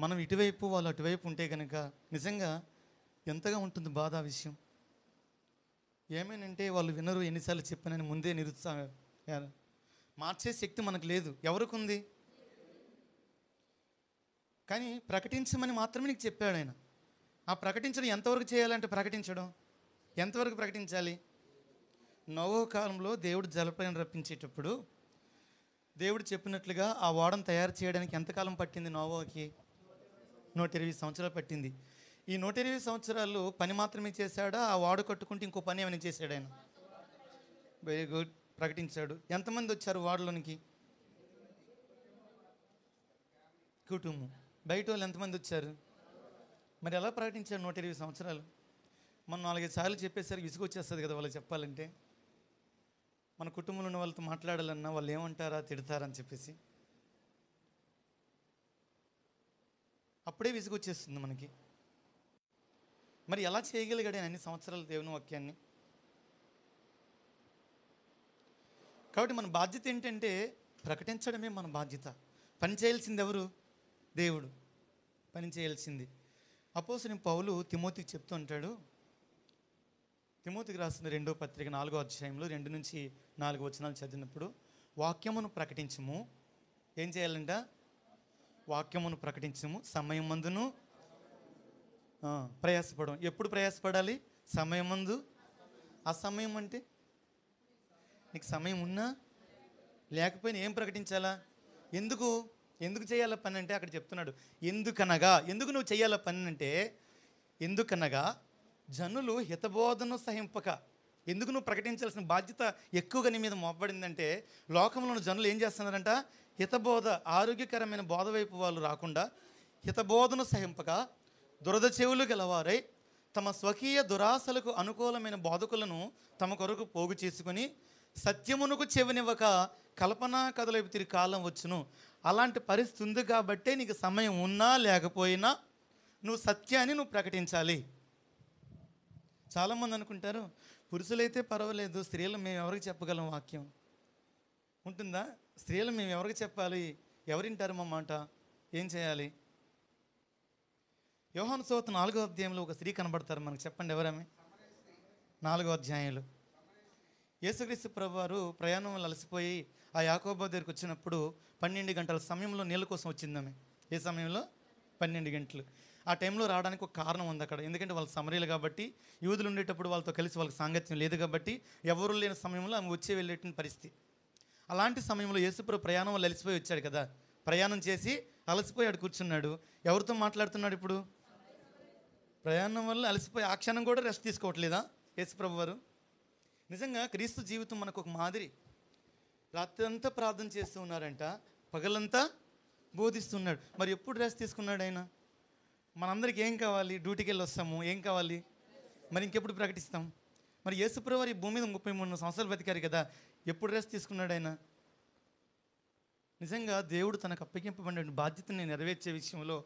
మనం ఇటువైపు వాళ్ళు అటువైపు ఉంటే కనుక నిజంగా ఎంతగా ఉంటుంది బాధ ఆ విషయం. ఏమేనంటే వాళ్ళు వినరు, ఎన్నిసార్లు చెప్పానని ముందే నిరుత్సాహం మార్చే శక్తి మనకు లేదు. ఎవరికి ఉంది? కానీ ప్రకటించమని మాత్రమే నీకు చెప్పాడు ఆయన. ఆ ప్రకటించడం ఎంతవరకు చేయాలంటే ప్రకటించడం ఎంతవరకు ప్రకటించాలి? నోవహు కాలంలో దేవుడు జలప్రళయం రప్పించేటప్పుడు దేవుడు చెప్పినట్లుగా ఆ ఓడను తయారు చేయడానికి ఎంతకాలం పట్టింది? నోవహుకి 120 సంవత్సరాలు పట్టింది. ఈ 120 సంవత్సరాలు పని మాత్రమే చేశాడా? ఆ ఓడ కట్టుకుంటే ఇంకో పని ఏమైనా చేశాడు ఆయన? వెరీ గుడ్, ప్రకటించాడు. ఎంతమంది వచ్చారు ఓడలోనికి? కుటుంబం. బయట వాళ్ళు ఎంతమంది వచ్చారు? మరి ఎలా ప్రకటించారు 120 సంవత్సరాలు? మనం 4-5 సార్లు చెప్పేసరికి విసుగు వచ్చేస్తుంది కదా వాళ్ళకి చెప్పాలంటే. మన కుటుంబంలో ఉన్న వాళ్ళతో మాట్లాడాలన్నా వాళ్ళు ఏమంటారా, తిడతారని చెప్పేసి అప్పుడే విసుగు వచ్చేస్తుంది మనకి. మరి ఎలా చేయగలిగాడు అన్ని సంవత్సరాలు దేవుని వాక్యాన్ని? కాబట్టి మన బాధ్యత ఏంటంటే ప్రకటించడమే మన బాధ్యత. పని చేయాల్సింది ఎవరు? దేవుడు. పని చేయాల్సింది. అపోస్తలుడైన పౌలు తిమోతికి చెప్తూ ఉంటాడు. తిమోతికి రాసిన 2వ పత్రిక 4వ అధ్యాయంలో 2-4 వచనాలు చదివినప్పుడు వాక్యమును ప్రకటించము. ఏం చేయాలంట? వాక్యమును ప్రకటించము, సమయం మందును ప్రయాసపడం. ఎప్పుడు ప్రయాసపడాలి? సమయం మందు. ఆ సమయం అంటే నీకు సమయం ఉన్నా లేకపోయినా ఏం ప్రకటించాలా? ఎందుకు చేయాల పని అంటే అక్కడ చెప్తున్నాడు. ఎందుకు నువ్వు చేయాల పని అంటే ఎందుకనగా జనులు హితబోధను సహింపక. ఎందుకు నువ్వు ప్రకటించాల్సిన బాధ్యత ఎక్కువగా నీ మీద మోపబడిందంటే లోకంలోని జనులు ఏం చేస్తున్నారంట? హితబోధ, ఆరోగ్యకరమైన బోధ వైపు వాళ్ళు రాకుండా హితబోధను సహింపక దురద చెవులు గలవారై తమ స్వకీయ దురాశలకు అనుకూలమైన బోధకులను తమ కొరకు పోగు చేసుకుని సత్యమునకు చెవినివ్వక కల్పనా కథలైపు తిరిగి కాలం వచ్చును. అలాంటి పరిస్థితి ఉంది కాబట్టే నీకు సమయం ఉన్నా లేకపోయినా నువ్వు సత్యాన్ని నువ్వు ప్రకటించాలి. చాలామంది అనుకుంటారు పురుషులైతే పర్వాలేదు, స్త్రీలు మేము ఎవరికి చెప్పగలం వాక్యం ఉంటుందా? స్త్రీలు మేము ఎవరికి చెప్పాలి? ఎవరింటారు మా మాట? ఏం చేయాలి? యోహాను సువార్త 4వ అధ్యాయంలో ఒక స్త్రీ కనబడతారు మనకు. చెప్పండి ఎవరమే? 4వ అధ్యాయంలో యేసుక్రీస్తు ప్రభువారు ప్రయాణంలో అలసిపోయి ఆ యాకోబు దగ్గరికి వచ్చినప్పుడు 12 గంటల సమయంలో నీళ్ళ కోసం వచ్చిందామె. ఏ సమయంలో? 12 గంటలు. ఆ టైంలో రావడానికి ఒక కారణం ఉంది అక్కడ. ఎందుకంటే వాళ్ళు సమరీలు కాబట్టి, యూదులు ఉండేటప్పుడు వాళ్ళతో కలిసి వాళ్ళకి సాంగత్యం లేదు కాబట్టి ఎవరు లేని సమయంలో ఆమె వచ్చి వెళ్ళేట పరిస్థితి. అలాంటి సమయంలో యేసుప్రభు ప్రయాణం వల్ల అలసిపోయి వచ్చాడు కదా. ప్రయాణం చేసి అలసిపోయాడు, కూర్చున్నాడు. ఎవరితో మాట్లాడుతున్నాడు ఇప్పుడు? ప్రయాణం వల్ల అలసిపోయి ఆ క్షణం కూడా రెస్ట్ తీసుకోవట్లేదా యేసుప్రభు వారు? నిజంగా క్రీస్తు జీవితం మనకు ఒక మాదిరి. రాత్రి అంతా ప్రార్థన చేస్తూ ఉన్నారంట, పగలంతా బోధిస్తున్నాడు. మరి ఎప్పుడు రెస్ట్ తీసుకున్నాడు ఆయన? మనందరికీ ఏం కావాలి? డ్యూటీకి వెళ్ళి వస్తాము, ఏం కావాలి? మరి ఇంకెప్పుడు ప్రకటిస్తాం? మరి యేసుప్రభు వారు ఈ భూమి మీద 33 సంవత్సరాలు బతికారు కదా, ఎప్పుడు రెస్ట్ తీసుకున్నాడు ఆయన? నిజంగా దేవుడు తనకు అప్పగింపబడిన బాధ్యతని నెరవేర్చే విషయంలో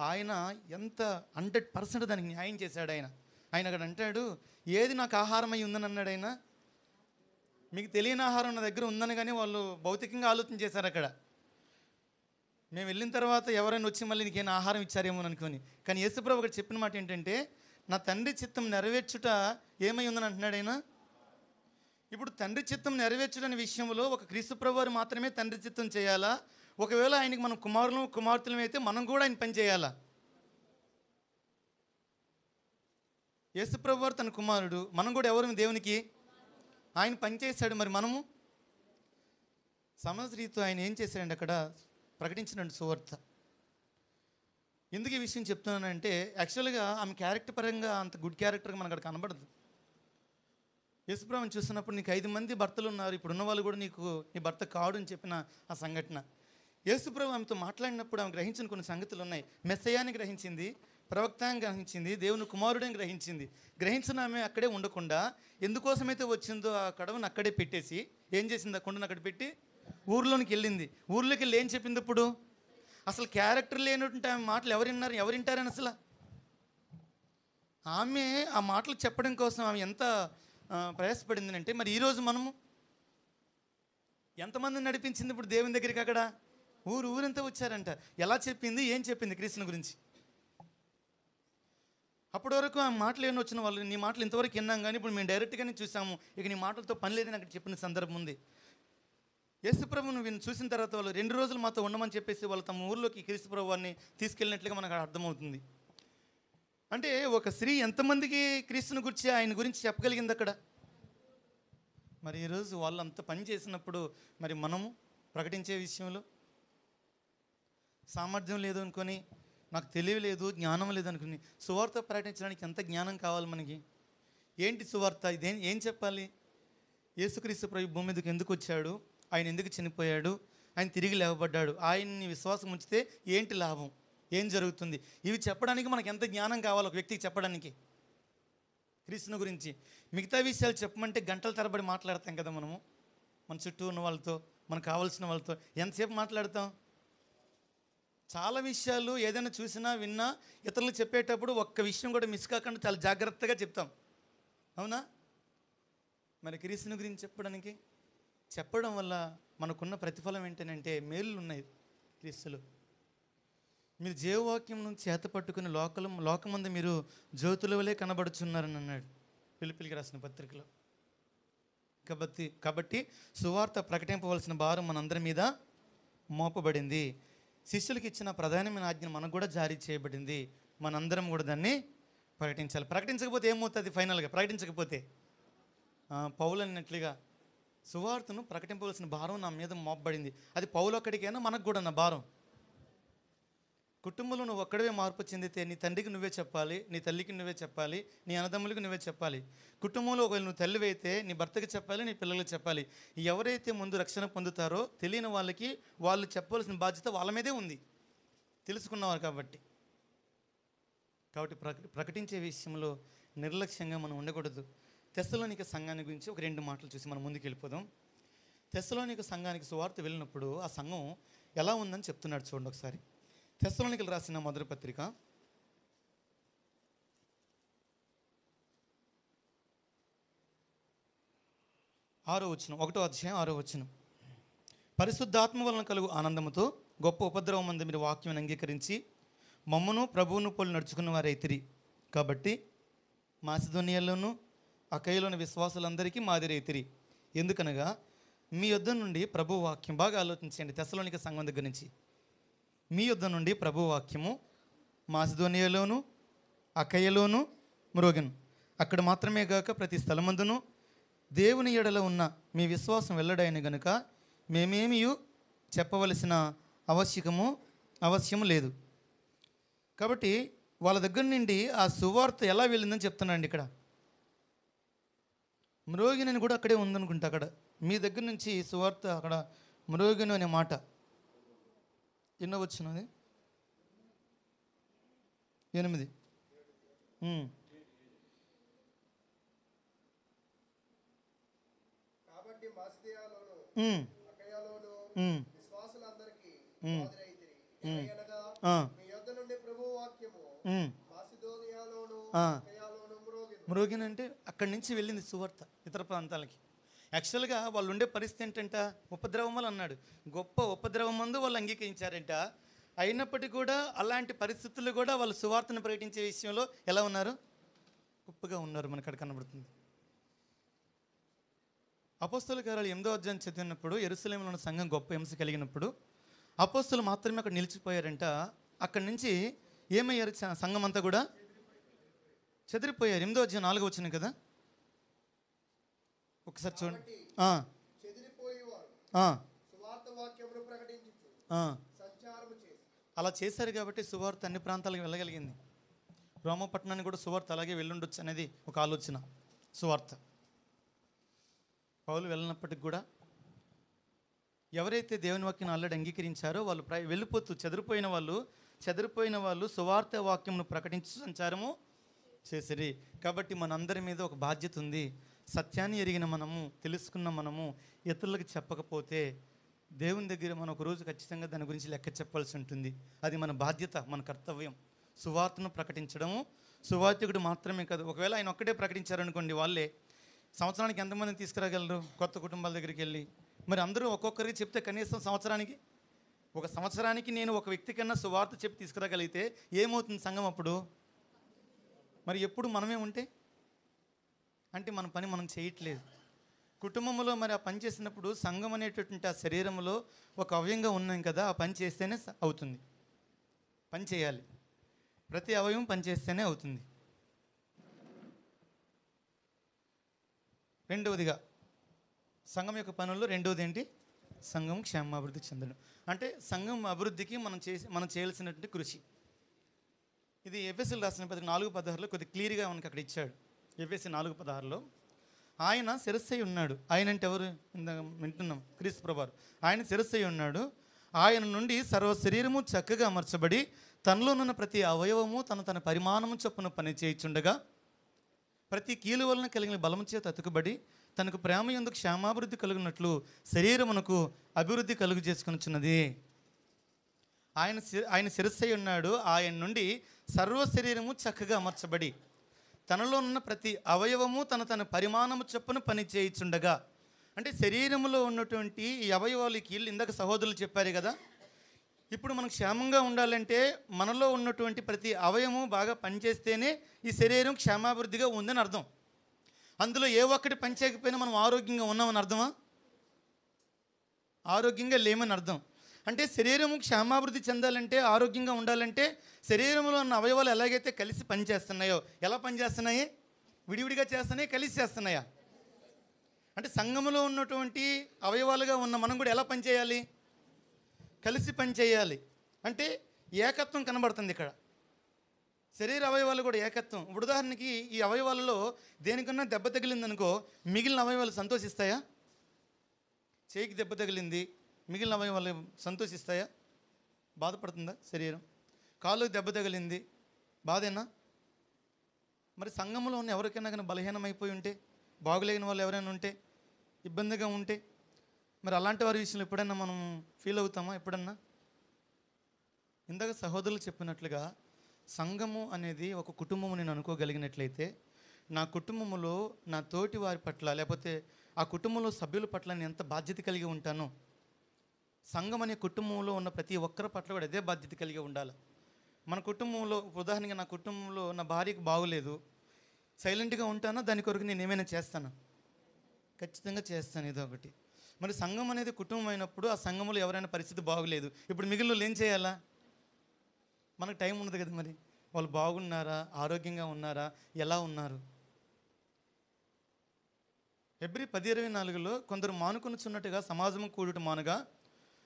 ఆయన ఎంత 100% దానికి న్యాయం చేశాడు. ఆయన అక్కడ అంటాడు, ఏది నాకు ఆహారం అయి ఉందని అన్నాడు ఆయన. మీకు తెలియని ఆహారం నా దగ్గర ఉందని కానీ వాళ్ళు భౌతికంగా ఆలోచన చేశారు అక్కడ. మేము వెళ్ళిన తర్వాత ఎవరైనా వచ్చి మళ్ళీ నీకేమైనా ఆహారం ఇచ్చారేమో అనుకొని. కానీ యేసుప్రభు ఒకటి చెప్పిన మాట ఏంటంటే నా తండ్రి చిత్తం నెరవేర్చుట ఏమై ఉందని అంటున్నాడు ఆయన. ఇప్పుడు తండ్రి చిత్తం నెరవేర్చడనే విషయంలో ఒక క్రీస్తు ప్రభు వారు మాత్రమే తండ్రి చిత్తం చేయాలా? ఒకవేళ ఆయనకి మనం కుమార్తెలం అయితే మనం కూడా ఆయన పని చేయాలా? యేసు ప్రభు వారు తన కుమారుడు, మనం కూడా ఎవరు? దేవునికి. ఆయన పని చేశాడు. మరి మనము సమస్రీతో ఆయన ఏం చేశాడండి? అక్కడ ప్రకటించినండి సువార్త. ఎందుకు ఈ విషయం చెప్తున్నానంటే యాక్చువల్గా ఆమె క్యారెక్టర్ పరంగా అంత గుడ్ క్యారెక్టర్గా మనకు అక్కడ కనబడదు. యేసుప్రభుని చూస్తున్నప్పుడు నీకు 5 మంది భర్తలు ఉన్నారు, ఇప్పుడు ఉన్న వాళ్ళు కూడా నీ భర్త కాడు అని చెప్పిన ఆ సంఘటన. యేసుప్రభు ఆమెతో మాట్లాడినప్పుడు ఆమె గ్రహించిన కొన్ని సంగతులు ఉన్నాయి. మెస్సయాన్ని గ్రహించింది, ప్రవక్తాన్ని గ్రహించింది, దేవుని కుమారుడిని గ్రహించింది. గ్రహించిన ఆమె అక్కడే ఉండకుండా ఎందుకోసమైతే వచ్చిందో ఆ కడవను అక్కడే పెట్టేసి ఏం చేసింది? ఆ కొండను అక్కడ పెట్టి ఊర్లోనికి వెళ్ళింది. ఊర్లోకి వెళ్ళి ఏం చెప్పింది ఇప్పుడు? అసలు క్యారెక్టర్ లేనటువంటి ఆమె మాటలు ఎవరు వింటారని అసలు? ఆమె ఆ మాటలు చెప్పడం కోసం ఆమె ఎంత ప్రయాసపడింది అంటే, మరి ఈరోజు మనము ఎంతమందిని నడిపించింది ఇప్పుడు దేవుని దగ్గరికి? అక్కడ ఊరంతా వచ్చారంట. ఎలా చెప్పింది, ఏం చెప్పింది క్రీస్తుని గురించి? అప్పటి వరకు ఆ మాటలు ఏమైనా వచ్చిన వాళ్ళు, నీ మాటలు ఇంతవరకు విన్నాం కానీ ఇప్పుడు మేము డైరెక్ట్గానే చూసాము, ఇక నీ మాటలతో పని లేదని అక్కడ చెప్పిన సందర్భం ఉంది. యేసుప్రభుని వీళ్ళు చూసిన తర్వాత వాళ్ళు 2 రోజులు మాతో ఉండమని చెప్పేసి వాళ్ళు తమ ఊర్లోకి క్రీస్తు ప్రభువాన్ని తీసుకెళ్ళినట్లుగా మనకు అర్థమవుతుంది. అంటే ఒక స్త్రీ ఎంతమందికి క్రీస్తుని గురించి, ఆయన గురించి చెప్పగలిగింది అక్కడ? మరి ఈరోజు వాళ్ళు అంత పని చేసినప్పుడు మరి మనము ప్రకటించే విషయంలో సామర్థ్యం లేదు అనుకొని, నాకు తెలివి లేదు, జ్ఞానం లేదు అనుకుని, సువార్త ప్రకటించడానికి ఎంత జ్ఞానం కావాలి మనకి? ఏంటి సువార్త? ఏం చెప్పాలి? యేసుక్రీస్తు ప్రభు భూమి మీదకి ఎందుకు వచ్చాడు, ఆయన ఎందుకు చనిపోయాడు, ఆయన తిరిగి లేవబడ్డాడు, ఆయన్ని విశ్వాసం ఉంచితే ఏంటి లాభం, ఏం జరుగుతుంది, ఇవి చెప్పడానికి మనకు ఎంత జ్ఞానం కావాలి ఒక వ్యక్తికి చెప్పడానికి క్రీస్తుని గురించి? మిగతా విషయాలు చెప్పమంటే గంటల తరబడి మాట్లాడతాం కదా మనము, మన చుట్టూ ఉన్న వాళ్ళతో, మనకు కావాల్సిన వాళ్ళతో ఎంతసేపు మాట్లాడతాం? చాలా విషయాలు ఏదైనా చూసినా విన్నా ఇతరులకు చెప్పేటప్పుడు ఒక్క విషయం కూడా మిస్ కాకుండా చాలా జాగ్రత్తగా చెప్తాం, అవునా? మరి క్రీస్తుని గురించి చెప్పడం వల్ల మనకున్న ప్రతిఫలం ఏంటంటే మేలు ఉన్నాయి క్రీస్తులు. మీరు జీవవాక్యం నుంచి చేత పట్టుకుని లోకమందు మీరు జ్యోతుల వలె కనబడుచున్నారని అన్నాడు ఫిలిప్పీయులకు రాసిన పత్రికలో. కాబట్టి సువార్త ప్రకటింపవలసిన భారం మనందరి మీద మోపబడింది. శిష్యులకు ఇచ్చిన ప్రధానమైన ఆజ్ఞ మనకు కూడా జారీ చేయబడింది. మనందరం కూడా దాన్ని ప్రకటించాలి. ప్రకటించకపోతే ఏమవుతుంది? ఫైనల్గా ప్రకటించకపోతే పౌలు అన్నట్లుగా సువార్తను ప్రకటింపవలసిన భారం నా మీద మోపబడింది. అది పౌలు ఒక్కడికైనా మనకు కూడా నా భారం. కుటుంబంలో నువ్వు ఒక్కడవే మార్పు చెందితే నీ తండ్రికి నువ్వే చెప్పాలి, నీ తల్లికి నువ్వే చెప్పాలి, నీ అన్నదమ్ములకు నువ్వే చెప్పాలి. కుటుంబంలో ఒకవేళ నువ్వు తల్లివైతే నీ భర్తకి చెప్పాలి, నీ పిల్లలకు చెప్పాలి. ఎవరైతే ముందు రక్షణ పొందుతారో తెలియని వాళ్ళకి వాళ్ళు చెప్పవలసిన బాధ్యత వాళ్ళ మీదే ఉంది, తెలుసుకున్నవారు కాబట్టి. ప్రకటించే విషయంలో నిర్లక్ష్యంగా మనం ఉండకూడదు. తెస్సలోనిక సంఘాన్ని గురించి ఒక 2 మాటలు చూసి మనం ముందుకు వెళ్ళిపోదాం. తెస్సలోనిక సంఘానికి సువార్త వెళ్ళినప్పుడు ఆ సంఘం ఎలా ఉందని చెప్తున్నాడు చూడండి ఒకసారి. తెస్సలోనికలు రాసిన మొదటి పత్రిక 1వ అధ్యాయం 6వ వచనం. పరిశుద్ధాత్మ వలన కలుగు ఆనందముతో గొప్ప ఉపద్రవం మంది మీరు వాక్యం అంగీకరించి మమ్మను ప్రభువును పోలి నడుచుకున్న వారైతిరి. కాబట్టి మాసిదోనియాలోను అకయలోని విశ్వాసులందరికీ మాదిరి అయితిరి. ఎందుకనగా మీ యొద్ద నుండి ప్రభు వాక్యం, బాగా ఆలోచించండి, తెస్సలోనిక సంఘం దగ్గర నుంచి మీ యొద్ద నుండి ప్రభు వాక్యము మాసిదోనియాలోను అకయలోను మ్రోగెను. అక్కడ మాత్రమే గాక ప్రతి స్థలమందును దేవుని ఎడల ఉన్న మీ విశ్వాసం వెల్లడైన గనుక మేమేమీ చెప్పవలసిన అవశ్యము లేదు. కాబట్టి వాళ్ళ దగ్గర నుండి ఆ సువార్త ఎలా వెళ్ళిందని చెప్తున్నాండి ఇక్కడ. మ్రోగినని కూడా అక్కడే ఉందనుకుంటా. అక్కడ మీ దగ్గర నుంచి సువార్త అక్కడ మ్రోగిను అనే మాట ఎన్నో వచ్చినది? 8. కాబట్టి మాసిదోనియాలోను అకయలోను విశ్వాసులందరికీ మాదిరైతిరి. ఏలయనగా మీ యొద్ద నుండి ప్రభువు వాక్యము మాసిదోనియాలోను అకయలోను మ్రోగెను. అంటే అక్కడి నుంచి వెళ్ళింది సువార్త ఇతర ప్రాంతాలకి. యాక్చువల్గా వాళ్ళు ఉండే పరిస్థితి ఏంటంట, ఉపద్రవములు అన్నాడు. గొప్ప ఉపద్రవం మందు వాళ్ళు అంగీకరించారంట. అయినప్పటికీ కూడా అలాంటి పరిస్థితుల్లో కూడా వాళ్ళు సువార్తను ప్రకటించే విషయంలో ఎలా ఉన్నారు? గొప్పగా ఉన్నారు. మనకు అక్కడ కనబడుతుంది. అపోస్తలుల కార్యాలు 8వ అధ్యాయం చదివినప్పుడు యెరూషలేములో ఉన్న సంఘం గొప్ప హింస కలిగినప్పుడు అపోస్తలు మాత్రమే అక్కడ నిలిచిపోయారంట. అక్కడి నుంచి ఏమయ్యారు? సంఘం అంతా కూడా చెదిరిపోయారు. 8వ అధ్యాయం 4వ వచనం కదా, ఒకసారి చూడండి. అలా చేశారు కాబట్టి సువార్త అన్ని ప్రాంతాలకు వెళ్ళగలిగింది. రోమపట్నానికి కూడా సువార్త అలాగే వెళ్ళుండొచ్చు అనేది ఒక ఆలోచన. సువార్త పౌలు వెళ్ళినప్పటికి కూడా ఎవరైతే దేవుని వాక్యం ఆల్రెడీ అంగీకరించారో వాళ్ళు చెదిరిపోయిన వాళ్ళు సువార్త వాక్యంను ప్రకటించు సంచారము చేసిరి. కాబట్టి మనందరి మీద ఒక బాధ్యత ఉంది. సత్యాన్ని ఎరిగిన మనము, తెలుసుకున్న మనము ఇతరులకు చెప్పకపోతే దేవుని దగ్గర మనం ఒక రోజు ఖచ్చితంగా దాని గురించి లెక్క చెప్పాల్సి ఉంటుంది. అది మన బాధ్యత, మన కర్తవ్యం. సువార్తను ప్రకటించడము సువార్తికుడు మాత్రమే కాదు. ఒకవేళ ఆయన ఒక్కటే ప్రకటించారనుకోండి, వాళ్ళే సంవత్సరానికి ఎంతమందిని తీసుకురాగలరు కొత్త కుటుంబాల దగ్గరికి వెళ్ళి? మరి అందరూ ఒక్కొక్కరికి చెప్తే కనీసం ఒక సంవత్సరానికి నేను ఒక వ్యక్తి కన్నా సువార్త చెప్పి తీసుకురాగలిగితే ఏమవుతుంది సంఘం అప్పుడు? మరి ఎప్పుడు మనమే ఉంటే అంటే మన పని మనం చేయట్లేదు. కుటుంబంలో మరి ఆ పని చేసినప్పుడు సంఘం అనేటటువంటి ఆ శరీరంలో ఒక అవయంగా ఉన్నాం కదా, ఆ పని చేస్తేనే అవుతుంది. పని చేయాలి, ప్రతి అవయవం పని చేస్తేనే అవుతుంది. రెండవదిగా సంఘం యొక్క పనుల్లో రెండవది ఏంటి? సంఘం క్షేమాభివృద్ధి చెందడం. అంటే సంఘం అభివృద్ధికి మనం చేయాల్సినటువంటి కృషి. ఇది ఎఫెసీలు రాసిన పత్రిక 4:16 కొద్దిగా క్లియర్గా మనకి అక్కడ ఇచ్చాడు. ఎఫెసీ 4:16 ఆయన శిరస్సై ఉన్నాడు. ఆయన అంటే ఎవరు? ఇందాక వింటున్నాం, క్రీస్తు ప్రభువారు. ఆయన శిరస్సై ఉన్నాడు. ఆయన నుండి సర్వ శరీరము చక్కగా అమర్చబడి తనలోనున్న ప్రతి అవయవము తన పరిమాణము చొప్పున పని చేయుచుండగా ప్రతి కీలు వలన కలిగిన బలము చేత అతుకుబడి తనకు ప్రేమ యందు క్షేమాభివృద్ధి కలుగునట్లు శరీరమునకు అభివృద్ధి కలుగు చేసుకొనుచున్నది. ఆయన శిరస్సై ఉన్నాడు. ఆయన నుండి సర్వ శరీరము చక్కగా అమర్చబడి తనలో ఉన్న ప్రతి అవయవము తన పరిమాణము చొప్పున పని చేయుచుండగా, అంటే శరీరంలో ఉన్నటువంటి ఈ అవయవాలు, కీళ్ళు ఇందాక సహోదరులు చెప్పారు కదా, ఇప్పుడు మనం క్షేమంగా ఉండాలంటే మనలో ఉన్నటువంటి ప్రతి అవయవము బాగా పనిచేస్తేనే ఈ శరీరం క్షేమాభివృద్ధిగా ఉందని అర్థం. అందులో ఏ ఒక్కటి పనిచేయకపోయినా మనం ఆరోగ్యంగా ఉన్నామని అర్థమా? ఆరోగ్యంగా లేమని అర్థం. అంటే శరీరము క్షేమాభివృద్ధి చెందాలంటే, ఆరోగ్యంగా ఉండాలంటే శరీరంలో ఉన్న అవయవాలు ఎలాగైతే కలిసి పనిచేస్తున్నాయో, ఎలా పనిచేస్తున్నాయి? విడివిడిగా చేస్తున్నాయి, కలిసి చేస్తున్నాయా? అంటే సంఘములో ఉన్నటువంటి అవయవాలుగా ఉన్న మనం కూడా ఎలా పనిచేయాలి? కలిసి పనిచేయాలి. అంటే ఏకత్వం కనబడుతుంది ఇక్కడ. శరీర అవయవాలు కూడా ఏకత్వం. ఇప్పుడు ఉదాహరణకి ఈ అవయవాలలో దేనికన్నా దెబ్బ తగిలిందనుకో, మిగిలిన అవయవాలు సంతోషిస్తాయా? చేయికి దెబ్బ తగిలింది, మిగిలిన అవయవాలు సంతోషిస్తాయా? బాధపడుతుందా శరీరం? కాలుకి దెబ్బ తగిలింది, బాధేనా? మరి సంఘంలో ఉన్న ఎవరికైనా కానీ బలహీనమైపోయి ఉంటే, బాగులేని వాళ్ళు ఎవరైనా ఉంటే, ఇబ్బందిగా ఉంటే, మరి అలాంటి వారి విషయంలో ఎప్పుడైనా మనం ఫీల్ అవుతామా? ఎప్పుడన్నా? ఇందాక సహోదరులు చెప్పినట్లుగా సంఘము అనేది ఒక కుటుంబము నేను అనుకోగలిగినట్లయితే, నా కుటుంబంలో నా తోటి వారి పట్ల, లేకపోతే ఆ కుటుంబంలో సభ్యుల పట్ల నేను ఎంత బాధ్యత కలిగి ఉంటానో, సంఘం అనే కుటుంబంలో ఉన్న ప్రతి ఒక్కరి పట్ల కూడా అదే బాధ్యత కలిగి ఉండాలి. మన కుటుంబంలో ఉదాహరణగా నా కుటుంబంలో నా భార్యకు బాగోలేదు, సైలెంట్గా ఉంటానా? దాని కొరకు నేను ఏమైనా చేస్తానా? ఖచ్చితంగా చేస్తాను ఏదో ఒకటి. మరి సంఘం అనేది కుటుంబం అయినప్పుడు ఆ సంఘంలో ఎవరైనా పరిస్థితి బాగోలేదు, ఇప్పుడు మిగిలిన ఏం చేయాలా? మనకు టైం ఉండదు కదా. మరి వాళ్ళు బాగున్నారా, ఆరోగ్యంగా ఉన్నారా, ఎలా ఉన్నారు? ఫిబ్రవరి 10:24 కొందరు మానుకొనుచున్నట్టుగా సమాజం కూడుట మానుగా,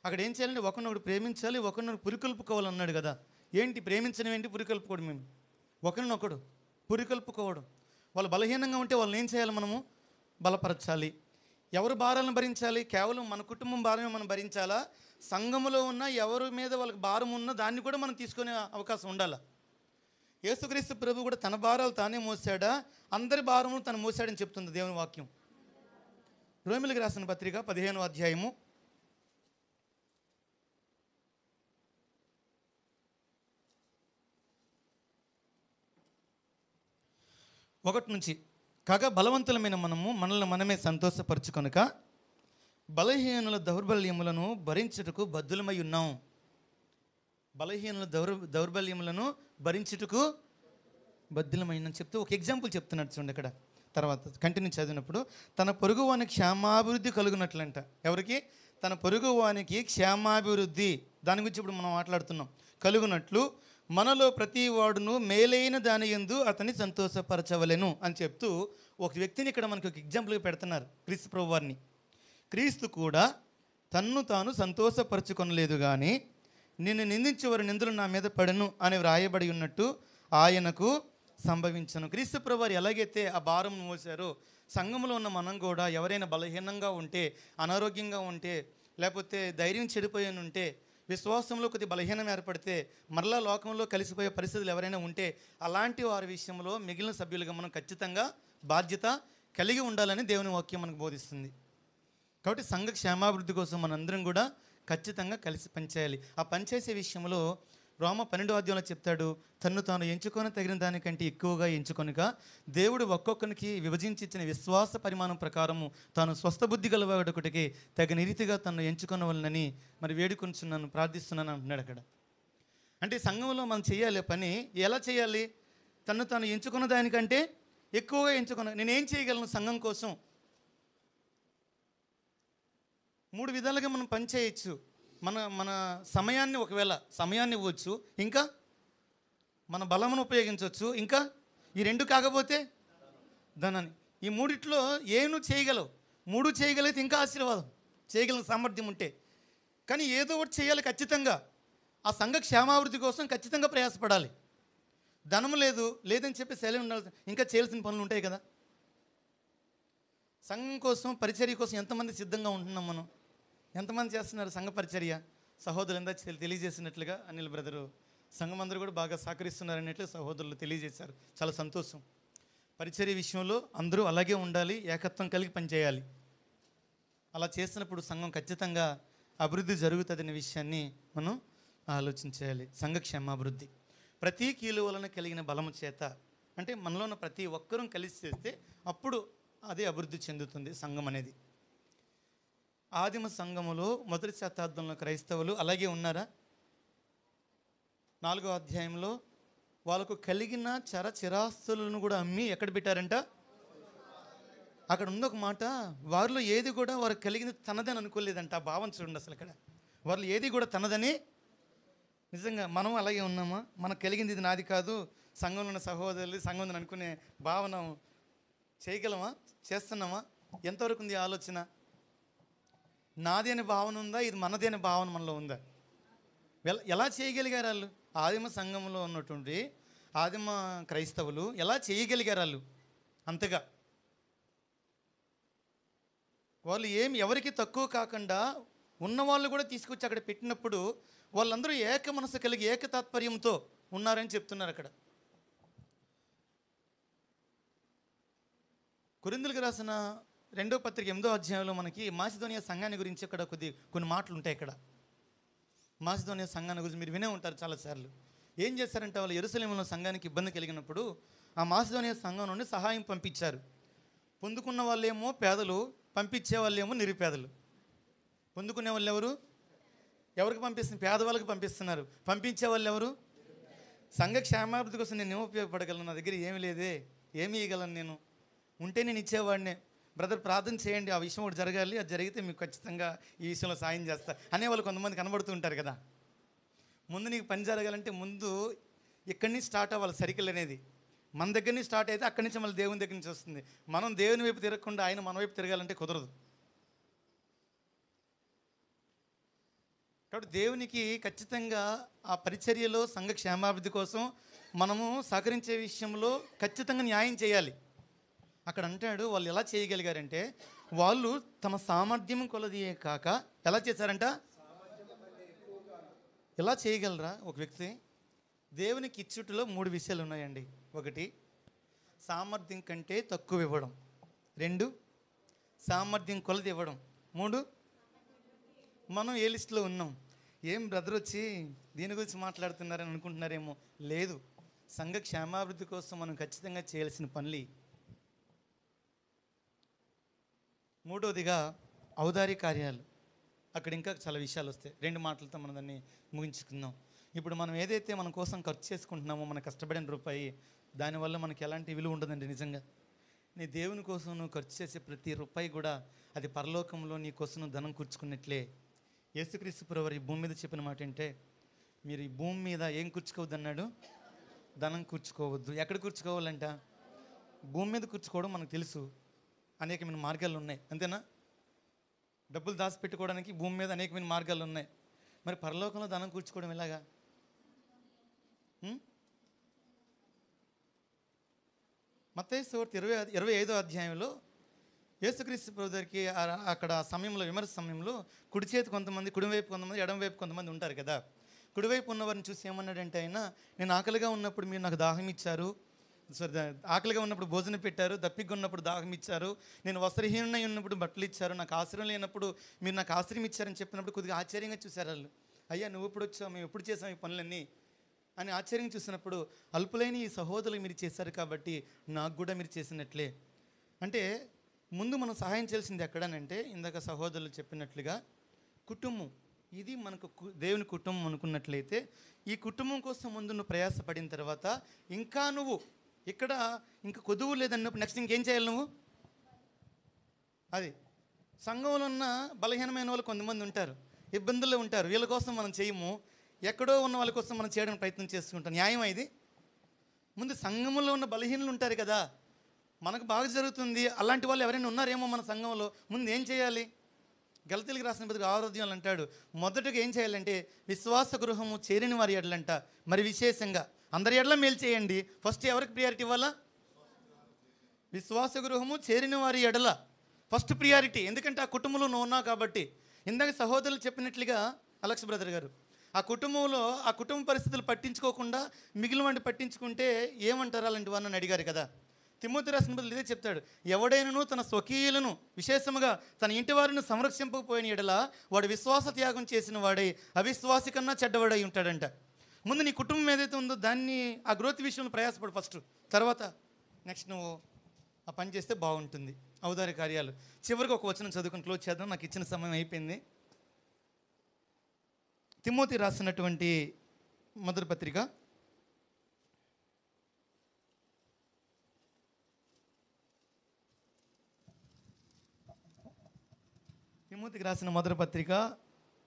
అక్కడ ఏం చేయాలంటే ఒకరినొకడు ప్రేమించాలి, ఒకరినొకడు పురికొల్పుకోవాలన్నాడు కదా. ఏంటి ప్రేమించడం ఏంటి? పురికొల్పుకోవడం. మేము ఒకరినొకడు పురికొల్పుకోవడం. వాళ్ళు బలహీనంగా ఉంటే వాళ్ళని ఏం చేయాలి? మనము బలపరచాలి. ఎవరు భారాలను భరించాలి? కేవలం మన కుటుంబం భారమే మనం భరించాలా? సంఘములో ఉన్న ఎవరి మీద వాళ్ళకి భారం ఉన్నా దాన్ని కూడా మనం తీసుకునే అవకాశం ఉండాలా? యేసుక్రీస్తు ప్రభు కూడా తన భారాలు తానే మోసాడా? అందరి భారములు తను మోసాడని చెప్తుంది దేవుని వాక్యం. రోమీయులకు రాసిన పత్రిక 15వ అధ్యాయము 1 నుంచి, కాగా బలవంతులమైన మనము మనల్ని మనమే సంతోషపరచుకొనక బలహీనుల దౌర్బల్యములను భరించుటకు బద్దులమై ఉన్నాం. బలహీనుల దౌర్బల్యములను భరించుటకు బద్దులమైందని చెప్తూ ఒక ఎగ్జాంపుల్ చెప్తున్నాడు చూడండి. ఇక్కడ తర్వాత కంటిన్యూ చదివినప్పుడు, తన పొరుగు వానికి క్షేమాభివృద్ధి కలుగునట్లంట. ఎవరికి? తన పొరుగు వానికి క్షేమాభివృద్ధి. దాని గురించి ఇప్పుడు మనం మాట్లాడుతున్నాం. కలుగునట్లు మనలో ప్రతి వాడును మేలైన దాని యందు అతన్ని సంతోషపరచవలెను అని చెప్తూ ఒక వ్యక్తిని ఇక్కడ మనకి ఒక ఎగ్జాంపుల్గా పెడుతున్నారు, క్రీస్తు ప్రభు వారిని. క్రీస్తు కూడా తన్ను తాను సంతోషపరచుకొనలేదు, కానీ నిన్ను నిందించేవారు నిందలు నా మీద పడను అని వ్రాయబడి ఉన్నట్టు ఆయనకు సంభవించను. క్రీస్తు ప్రభు వారు ఎలాగైతే ఆ భారం మోసారో, సంఘంలో ఉన్న మనం కూడా ఎవరైనా బలహీనంగా ఉంటే, అనారోగ్యంగా ఉంటే, లేకపోతే ధైర్యం చెడిపోయి ఉంటే, విశ్వాసంలో కొద్ది బలహీనం ఏర్పడితే, మరలా లోకంలో కలిసిపోయే పరిస్థితులు ఎవరైనా ఉంటే, అలాంటి వారి విషయంలో మిగిలిన సభ్యులుగా మనం ఖచ్చితంగా బాధ్యత కలిగి ఉండాలని దేవుని వాక్యం మనకు బోధిస్తుంది. కాబట్టి సంఘ క్షేమాభివృద్ధి కోసం మనందరం కూడా ఖచ్చితంగా కలిసి పనిచేయాలి. ఆ పనిచేసే విషయంలో రోమ 12వ అధ్యాయంలో చెప్తాడు, తన్ను తాను ఎంచుకొని తగిన దానికంటే ఎక్కువగా ఎంచుకొనక దేవుడు ఒక్కొక్కరికి విభజించి ఇచ్చిన విశ్వాస పరిమాణం ప్రకారము తాను స్వస్థ బుద్ధి గలవాడొకటికి తగిన రీతిగా తను ఎంచుకొనవలనని మరి వేడుకొంచున్నాను, ప్రార్థిస్తున్నాను అంటున్నాడు అక్కడ. అంటే సంఘంలో మనం చేయాలి పని. ఎలా చేయాలి? తను తాను ఎంచుకున్న దానికంటే ఎక్కువగా ఎంచుకున్న. నేనేం చేయగలను సంఘం కోసం? 3 విధాలుగా మనం పని చేయొచ్చు. మన సమయాన్ని, ఒకవేళ సమయాన్ని ఇవ్వచ్చు, ఇంకా మన బలమును ఉపయోగించవచ్చు, ఇంకా ఈ 2 కాకపోతే ధనాన్ని. ఈ 3 ఏను చేయగలవు. 3 చేయగలిగితే ఇంకా ఆశీర్వాదం, చేయగలిగిన సామర్థ్యం ఉంటే. కానీ ఏదో ఒకటి చేయాలి ఖచ్చితంగా. ఆ సంఘ క్షేమాభివృద్ధి కోసం ఖచ్చితంగా ప్రయాసపడాలి. ధనం లేదని చెప్పి సెలవు ఉండాలి. ఇంకా చేయాల్సిన పనులు ఉంటాయి కదా. సంఘం కోసం, పరిచర్య కోసం ఎంతమంది సిద్ధంగా ఉంటున్నాం మనం? ఎంతమంది చేస్తున్నారు సంఘ పరిచర్య? సహోదరులు ఎంత తెలియజేసినట్లుగా అనిల్ బ్రదరు సంఘం అందరూ కూడా బాగా సహకరిస్తున్నారు అన్నట్లు సహోదరులు తెలియజేశారు. చాలా సంతోషం. పరిచర్య విషయంలో అందరూ అలాగే ఉండాలి, ఏకత్వం కలిగి పనిచేయాలి. అలా చేసినప్పుడు సంఘం ఖచ్చితంగా అభివృద్ధి జరుగుతుందనే విషయాన్ని మనం ఆలోచించాలి. సంఘ క్షేమాభివృద్ధి ప్రతి కీలు వలన కలిగిన బలము చేత, అంటే మనలో ఉన్న ప్రతి ఒక్కరూ కలిసి చేస్తే అప్పుడు అది అభివృద్ధి చెందుతుంది సంఘం అనేది. ఆదిమ సంఘములో మొదటి శతాబ్దంలో క్రైస్తవులు అలాగే ఉన్నారా? 4వ అధ్యాయంలో వాళ్ళకు కలిగిన చిరాస్తులను కూడా అమ్మి ఎక్కడ పెట్టారంట? అక్కడ ఉంది ఒక మాట, వారిలో ఏది కూడా వారికి కలిగింది తనదని అనుకోలేదంట. ఆ భావం చూడండి అసలు. అక్కడ వారిలో ఏది కూడా తనదని. నిజంగా మనం అలాగే ఉన్నామా? మనకు కలిగింది ఇది నాది కాదు, సంఘంలో ఉన్న సహోదరులు సంఘం అనుకునే భావన చేయగలమా? చేస్తున్నామా? ఎంతవరకు ఉంది ఆలోచన? నాది అనే భావన ఉందా? ఇది మనది అనే భావన మనలో ఉందా? ఎలా చేయగలిగారు వాళ్ళు? ఆదిమ సంఘంలో ఉన్నటువంటి ఆదిమ క్రైస్తవులు ఎలా చేయగలిగారు వాళ్ళు అంతగా? వాళ్ళు ఎవరికి తక్కువ కాకుండా ఉన్నవాళ్ళు కూడా తీసుకొచ్చి అక్కడ పెట్టినప్పుడు వాళ్ళందరూ ఏక మనసు కలిగి ఏక తాత్పర్యంతో ఉన్నారని చెప్తున్నారు అక్కడ. కొరింథీయులకు రాసిన 2వ పత్రిక 8వ అధ్యాయంలో మనకి మాసిదోనియా సంఘాన్ని గురించి అక్కడ కొన్ని మాటలు ఉంటాయి. ఇక్కడ మాసిదోనియా సంఘాన్ని గురించి మీరు వినే ఉంటారు చాలాసార్లు. ఏం చేశారంటే వాళ్ళు యెరూషలేములో సంఘానికి ఇబ్బంది కలిగినప్పుడు ఆ మాసిదోనియా సంఘం నుండి సహాయం పంపించారు. పొందుకున్న వాళ్ళేమో పేదలు, పంపించే వాళ్ళేమో నిరుపేదలు. పొందుకునే వాళ్ళు ఎవరు? ఎవరికి పంపిస్తున్నారు? పేదవాళ్ళకి పంపిస్తున్నారు. పంపించే వాళ్ళు ఎవరు? సంఘ క్షేమాభివృద్ధి కోసం నేను ఏమి ఉపయోగపడగలను? నా దగ్గర ఏమి లేదే, ఏమి ఇవ్వగలను నేను? ఉంటే నేను ఇచ్చేవాడినే. బ్రదర్ ప్రార్థన చేయండి, ఆ విషయం ఒకటి జరగాలి, అది జరిగితే మీకు ఖచ్చితంగా ఈ విషయంలో సాయం చేస్తా అనేవాళ్ళు కొంతమంది కనబడుతూ ఉంటారు కదా. ముందు నీకు పని జరగాలంటే ముందు ఇక్కడి నుంచి స్టార్ట్ అవ్వాలి సర్కిల్ అనేది. మన దగ్గర నుంచి స్టార్ట్ అయితే అక్కడి నుంచి మళ్ళీ దేవుని దగ్గర నుంచి వస్తుంది. మనం దేవుని వైపు తిరగకుండా ఆయన మన వైపు తిరగాలంటే కుదరదు. కాబట్టి దేవునికి ఖచ్చితంగా ఆ పరిచర్యలో సంఘ క్షేమాభివృద్ధి కోసం మనము సహకరించే విషయంలో ఖచ్చితంగా న్యాయం చేయాలి. అక్కడ అంటాడు వాళ్ళు ఎలా చేయగలిగారంటే వాళ్ళు తమ సామర్థ్యం కొలదియే కాక ఎలా చేశారంట? ఎలా చేయగలరా ఒక వ్యక్తి? దేవునికి ఇచ్చుటలో 3 విషయాలు ఉన్నాయండి. 1, సామర్థ్యం కంటే తక్కువ ఇవ్వడం. 2, సామర్థ్యం కొలది ఇవ్వడం. 3, మనం ఏ లిస్టులో ఉన్నాం? ఏం బ్రదర్ వచ్చి దీని గురించి మాట్లాడుతున్నారని అనుకుంటున్నారేమో. లేదు, సంఘ క్షేమాభివృద్ధి కోసం మనం ఖచ్చితంగా చేయాల్సిన పనులు. 3వదిగా ఔదార్య కార్యాలు. అక్కడ ఇంకా చాలా విషయాలు వస్తాయి. 2 మాటలతో మనం దాన్ని ముగించుకుందాం. ఇప్పుడు మనం ఏదైతే మన కోసం ఖర్చు చేసుకుంటున్నామో, మన కష్టపడిన రూపాయి, దానివల్ల మనకి ఎలాంటి విలువ ఉండదండి. నిజంగా నీ దేవుని కోసం నువ్వు ఖర్చు చేసే ప్రతి రూపాయి కూడా అది పరలోకంలో నీ కోసం నువ్వు ధనం కూర్చుకున్నట్లే. యేసుక్రీస్తు ప్రభువు ఈ భూమి మీద చెప్పిన మాట అంటే, మీరు ఈ భూమి మీద ఏం కూర్చుకోవద్దు అన్నాడు? ధనం కూర్చుకోవద్దు. ఎక్కడ కూర్చుకోవాలంట? భూమి మీద కూర్చుకోవడం మనకు తెలుసు, అనేకమైన మార్గాలు ఉన్నాయి, అంతేనా? డబ్బులు దాచిపెట్టుకోవడానికి భూమి మీద అనేకమైన మార్గాలు ఉన్నాయి. మరి పరలోకంలో ధనం కూర్చుకోవడం ఎలాగా? మత్తయి సువార్త 25వ అధ్యాయంలో యేసుక్రీస్తు ప్రభు దగ్గరికి అక్కడ సమయంలో, విమర్శ సమయంలో కుడి చేతి కొంతమంది, కుడివైపు కొంతమంది, ఎడమవైపు కొంతమంది ఉంటారు కదా. కుడివైపు ఉన్నవారిని చూసి ఏమన్నాడంటే ఆయన, నేను ఆకలిగా ఉన్నప్పుడు మీరు నాకు దాహం ఇచ్చారు, ఆకలిగా ఉన్నప్పుడు భోజనం పెట్టారు, దప్పిగా ఉన్నప్పుడు దాహం ఇచ్చారు, నేను వస్త్రహీనై ఉన్నప్పుడు బట్టలు ఇచ్చారు, నాకు ఆశ్రయం లేనప్పుడు మీరు నాకు ఆశ్రయం ఇచ్చారని చెప్పినప్పుడు కొద్దిగా ఆశ్చర్యంగా చూశారు వాళ్ళు. అయ్యా నువ్వు ఎప్పుడు వచ్చావు, మేము ఎప్పుడు చేసాం ఈ పనులన్నీ అని ఆశ్చర్యంగా చూసినప్పుడు, అల్పులైన ఈ సహోదరులు మీరు చేశారు కాబట్టి నాకు కూడా మీరు చేసినట్లే. అంటే ముందు మనం సహాయం చేయాల్సింది ఎక్కడనంటే, ఇందాక సహోదరులు చెప్పినట్లుగా కుటుంబం. ఇది మనకు దేవుని కుటుంబం అనుకున్నట్లయితే, ఈ కుటుంబం కోసం ముందు నువ్వు ప్రయాసపడిన తర్వాత ఇంకా నువ్వు ఇక్కడ ఇంకా కొదువు లేదన్నప్పుడు నెక్స్ట్ ఇంకేం చేయాలి నువ్వు? అది సంఘంలో ఉన్న బలహీనమైన వాళ్ళు కొంతమంది ఉంటారు, ఇబ్బందుల్లో ఉంటారు, వీళ్ళ కోసం మనం చేయము, ఎక్కడో ఉన్న వాళ్ళ కోసం మనం చేయడానికి ప్రయత్నం చేసుకుంటాం. న్యాయం ఇది? ముందు సంఘంలో ఉన్న బలహీనలు ఉంటారు కదా, మనకు బాగా జరుగుతుంది, అలాంటి వాళ్ళు ఎవరైనా ఉన్నారేమో మన సంఘంలో, ముందు ఏం చేయాలి? గలతీలకు రాసిన పత్రిక 6వ అధ్యాయంలో అంటాడు, మొదటగా ఏం చేయాలంటే విశ్వాస గృహము చేరిన వారి ఎడలంట, మరి విశేషంగా అందరి ఎడల మేలు చేయండి. ఫస్ట్ ఎవరికి ప్రియారిటీ ఇవ్వాలా? విశ్వాస గృహము చేరిన వారి ఎడల ఫస్ట్ ప్రియారిటీ. ఎందుకంటే ఆ కుటుంబంలో నువ్వు ఉన్నావు కాబట్టి. ఇందాక సహోదరులు చెప్పినట్లుగా అలెక్స్ బ్రదర్ గారు, ఆ కుటుంబంలో ఆ కుటుంబ పరిస్థితులు పట్టించుకోకుండా మిగిలిన వాడిని పట్టించుకుంటే ఏమంటారు అలాంటి వారిని అడిగారు కదా. తిమోతి రాసిన బదులు ఇదే చెప్తాడు, ఎవడైనను తన స్వకీయులను విశేషముగా తన ఇంటి వారిని సంరక్షింపకపోయిన ఎడల వాడు విశ్వాస త్యాగం చేసిన వాడై అవిశ్వాసి కన్నా చెడ్డవాడై ఉంటాడంట. ముందు నీ కుటుంబం ఏదైతే ఉందో దాన్ని ఆ గ్రోత్ విషయంలో ప్రయాసపడు ఫస్ట్, తర్వాత నెక్స్ట్ నువ్వు ఆ పని చేస్తే బాగుంటుంది. ఔదార్య కార్యాలు. చివరికి ఒక వచనం చదువుకుని క్లోజ్ చేద్దాం, నాకు ఇచ్చిన సమయం అయిపోయింది. తిమోతి రాసినటువంటి మొదటి పత్రిక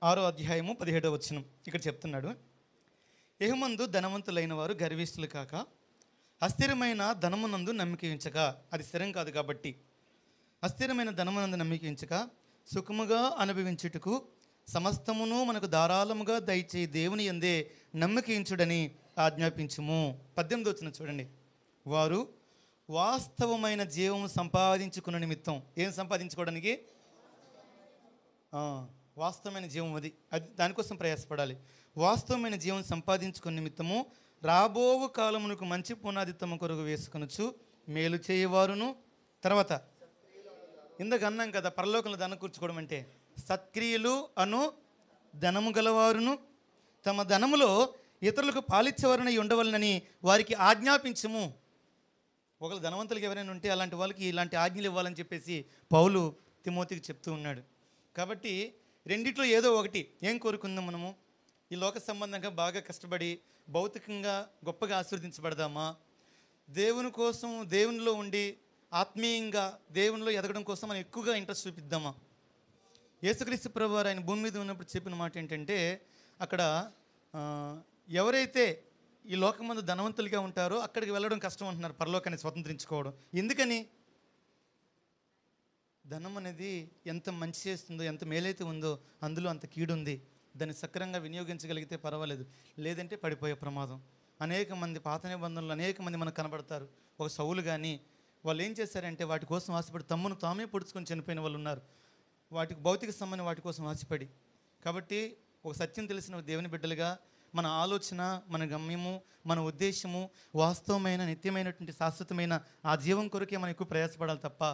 6వ అధ్యాయము 17వ వచనం ఇక్కడ చెప్తున్నాడు, ఎహుమందు ధనవంతులైన వారు గర్విష్ఠులు కాక అస్థిరమైన ధనమునందు నమ్మిక ఉంచక, అది స్థిరం కాదు కాబట్టి అస్థిరమైన ధనమునందు నమ్మిక ఉంచక సుఖముగా అనుభవించుటకు సమస్తమును మనకు ధారాళముగా దయచేయి దేవుని యందే నమ్మకించుడని ఆజ్ఞాపించుము. 18వ వచనం చూడండి, వారు వాస్తవమైన జీవము సంపాదించుకున్న నిమిత్తం. ఏం సంపాదించుకోవడానికి? వాస్తవమైన జీవం, అది దానికోసం ప్రయాసపడాలి. వాస్తవమైన జీవం సంపాదించుకున్న నిమిత్తము రాబోవు కాలమునకు మంచి పునాది తమ కొరకు వేసుకొనొచ్చు మేలు చేయవారును. తర్వాత ఇందాక అన్నాం కదా, పరలోకంలో ధనం కూర్చుకోవడం అంటే సత్క్రియలు అను ధనము గలవారును తమ ధనములో ఇతరులకు పాలిచ్చేవారని ఉండవలనని వారికి ఆజ్ఞాపించము. ఒకళ్ళు ధనవంతులకు ఎవరైనా ఉంటే అలాంటి వాళ్ళకి ఇలాంటి ఆజ్ఞలు ఇవ్వాలని చెప్పేసి పౌలు తిమోతికి చెప్తూ ఉన్నాడు. కాబట్టి రెండిట్లో ఏదో ఒకటి ఏం కోరుకుందాం మనము? ఈ లోక సంబంధంగా బాగా కష్టపడి భౌతికంగా గొప్పగా ఆశీర్వదించబడదామా? దేవుని కోసం దేవునిలో ఉండి ఆత్మీయంగా దేవునిలో ఎదగడం కోసం మనం ఎక్కువగా ఇంట్రెస్ట్ చూపిద్దామా? యేసుక్రీస్తు ప్రభువారు ఆయన భూమి మీద ఉన్నప్పుడు చెప్పిన మాట ఏంటంటే, అక్కడ ఎవరైతే ఈ లోకమందు ధనవంతులుగా ఉంటారో అక్కడికి వెళ్ళడం కష్టం అంటున్నారు, పరలోకాన్ని స్వతంత్రించుకోవడం. ఎందుకని? ధనం అనేది ఎంత మంచి చేస్తుందో, ఎంత మేలైతే ఉందో అందులో అంత కీడు ఉంది. దాన్ని సక్రంగా వినియోగించగలిగితే పర్వాలేదు, లేదంటే పడిపోయే ప్రమాదం. అనేక మంది పాత నిబంధనలు అనేక మంది మనకు కనబడతారు. ఒక సౌలు కానీ వాళ్ళు ఏం చేశారంటే వాటి కోసం ఆశపడి తమ్మును తామే పొడుచుకొని చనిపోయిన వాళ్ళు ఉన్నారు, వాటికి భౌతిక సంబంధం వాటి కోసం ఆశపడి. కాబట్టి ఒక సత్యం తెలిసిన దేవుని బిడ్డలుగా మన ఆలోచన, మన గమ్యము, మన ఉద్దేశము వాస్తవమైన నిత్యమైనటువంటి శాశ్వతమైన ఆ జీవం కొరకే మనం ఎక్కువ ప్రయాసపడాలి తప్ప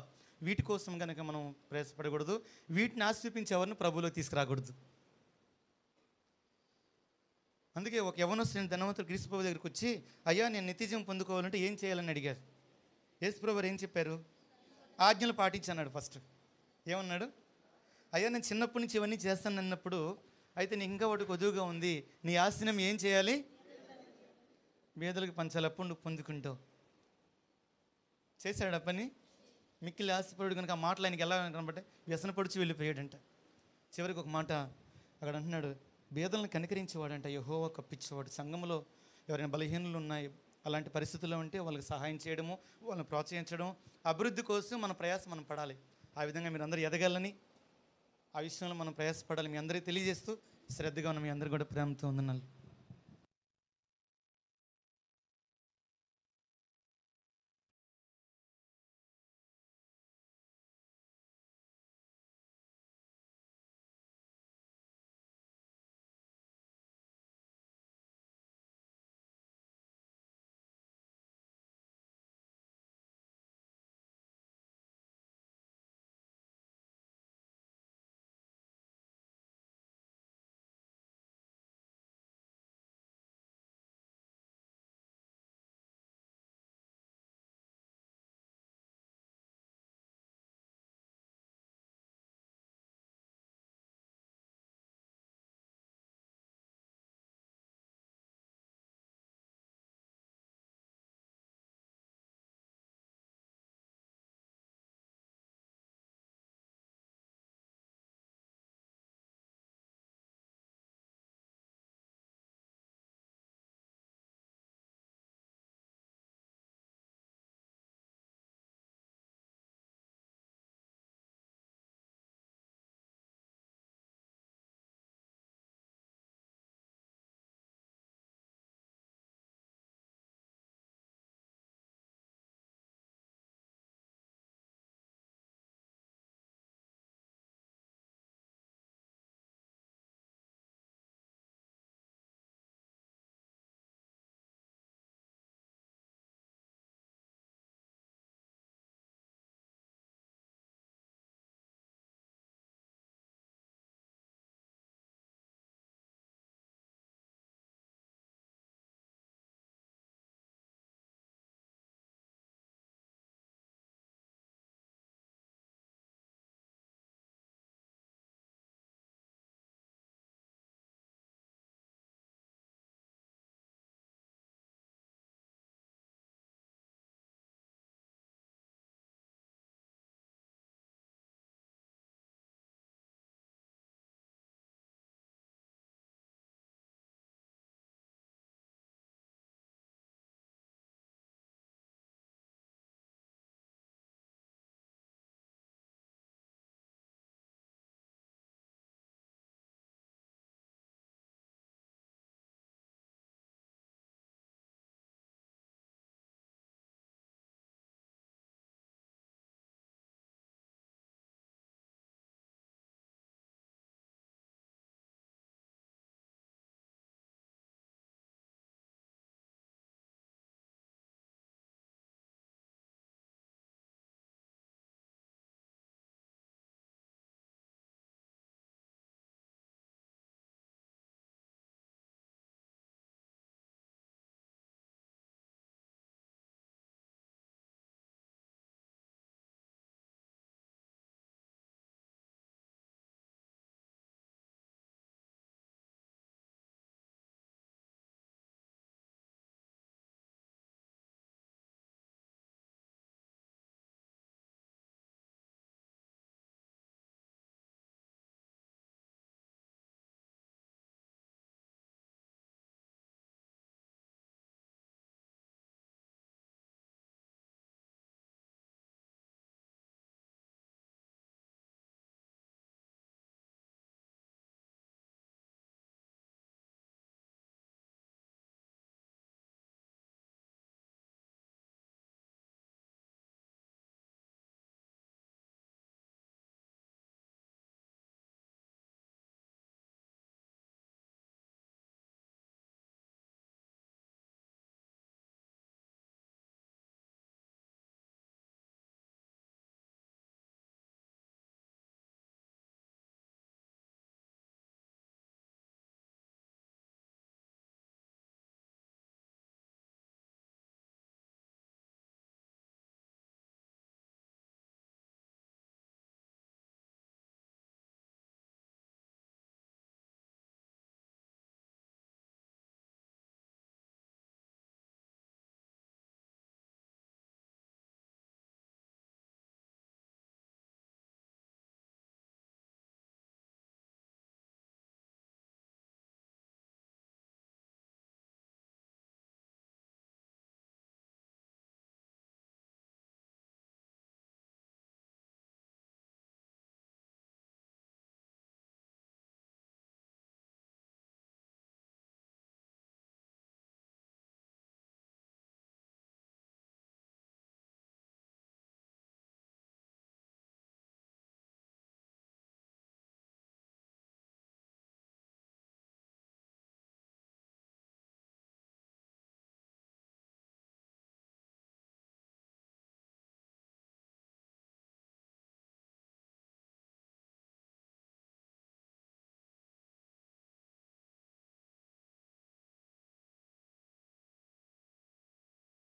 వీటి కోసం కనుక మనం ప్రయాసపడకూడదు. వీటిని ఆశీర్పించే ఎవరిని ప్రభువులో తీసుకురాకూడదు. అందుకే ఒక యవనస్తుని ధనవంతుడు క్రీస్తు ప్రభు దగ్గరికి వచ్చి, అయ్యా నేను నిత్యజీవం పొందుకోవాలంటే ఏం చేయాలని అడిగారు. యేసు ప్రభు ఏం చెప్పారు? ఆజ్ఞలు పాటించన్నాడు. ఫస్ట్ ఏమన్నాడు? అయ్యా నేను చిన్నప్పటి నుంచి ఇవన్నీ చేస్తాను అన్నప్పుడు, అయితే నీకు ఇంకా ఒకటి కొద్దుగా ఉంది, నీ ఆస్తిని ఏం చేయాలి? పేదలకు పంచాలి, అప్పుడు నువ్వు పొందుకుంటావు. చేశాడు ఆ పని. మిక్కిలి ఆశపడు కనుక ఆ మాటలు ఆయనకి ఎలా కనబట్టే వ్యసన పడుచు వెళ్ళిపోయాడంట. చివరికి ఒక మాట అక్కడ అంటున్నాడు, బేదలను కనికరించేవాడంట యెహోవా కప్పించేవాడు. సంఘంలో ఎవరైనా బలహీనులు ఉన్నాయి, అలాంటి పరిస్థితుల్లో ఉంటే వాళ్ళకి సహాయం చేయడము, వాళ్ళని ప్రోత్సహించడం, అభివృద్ధి కోసం మన ప్రయాసం మనం పడాలి. ఆ విధంగా మీరు అందరూ ఎదగాలని, ఆ విషయంలో మనం ప్రయాసపడాలి. మీ అందరికీ తెలియజేస్తూ శ్రద్ధగా ఉన్న మీ అందరూ కూడా ప్రేమతో ఉందన్నారు.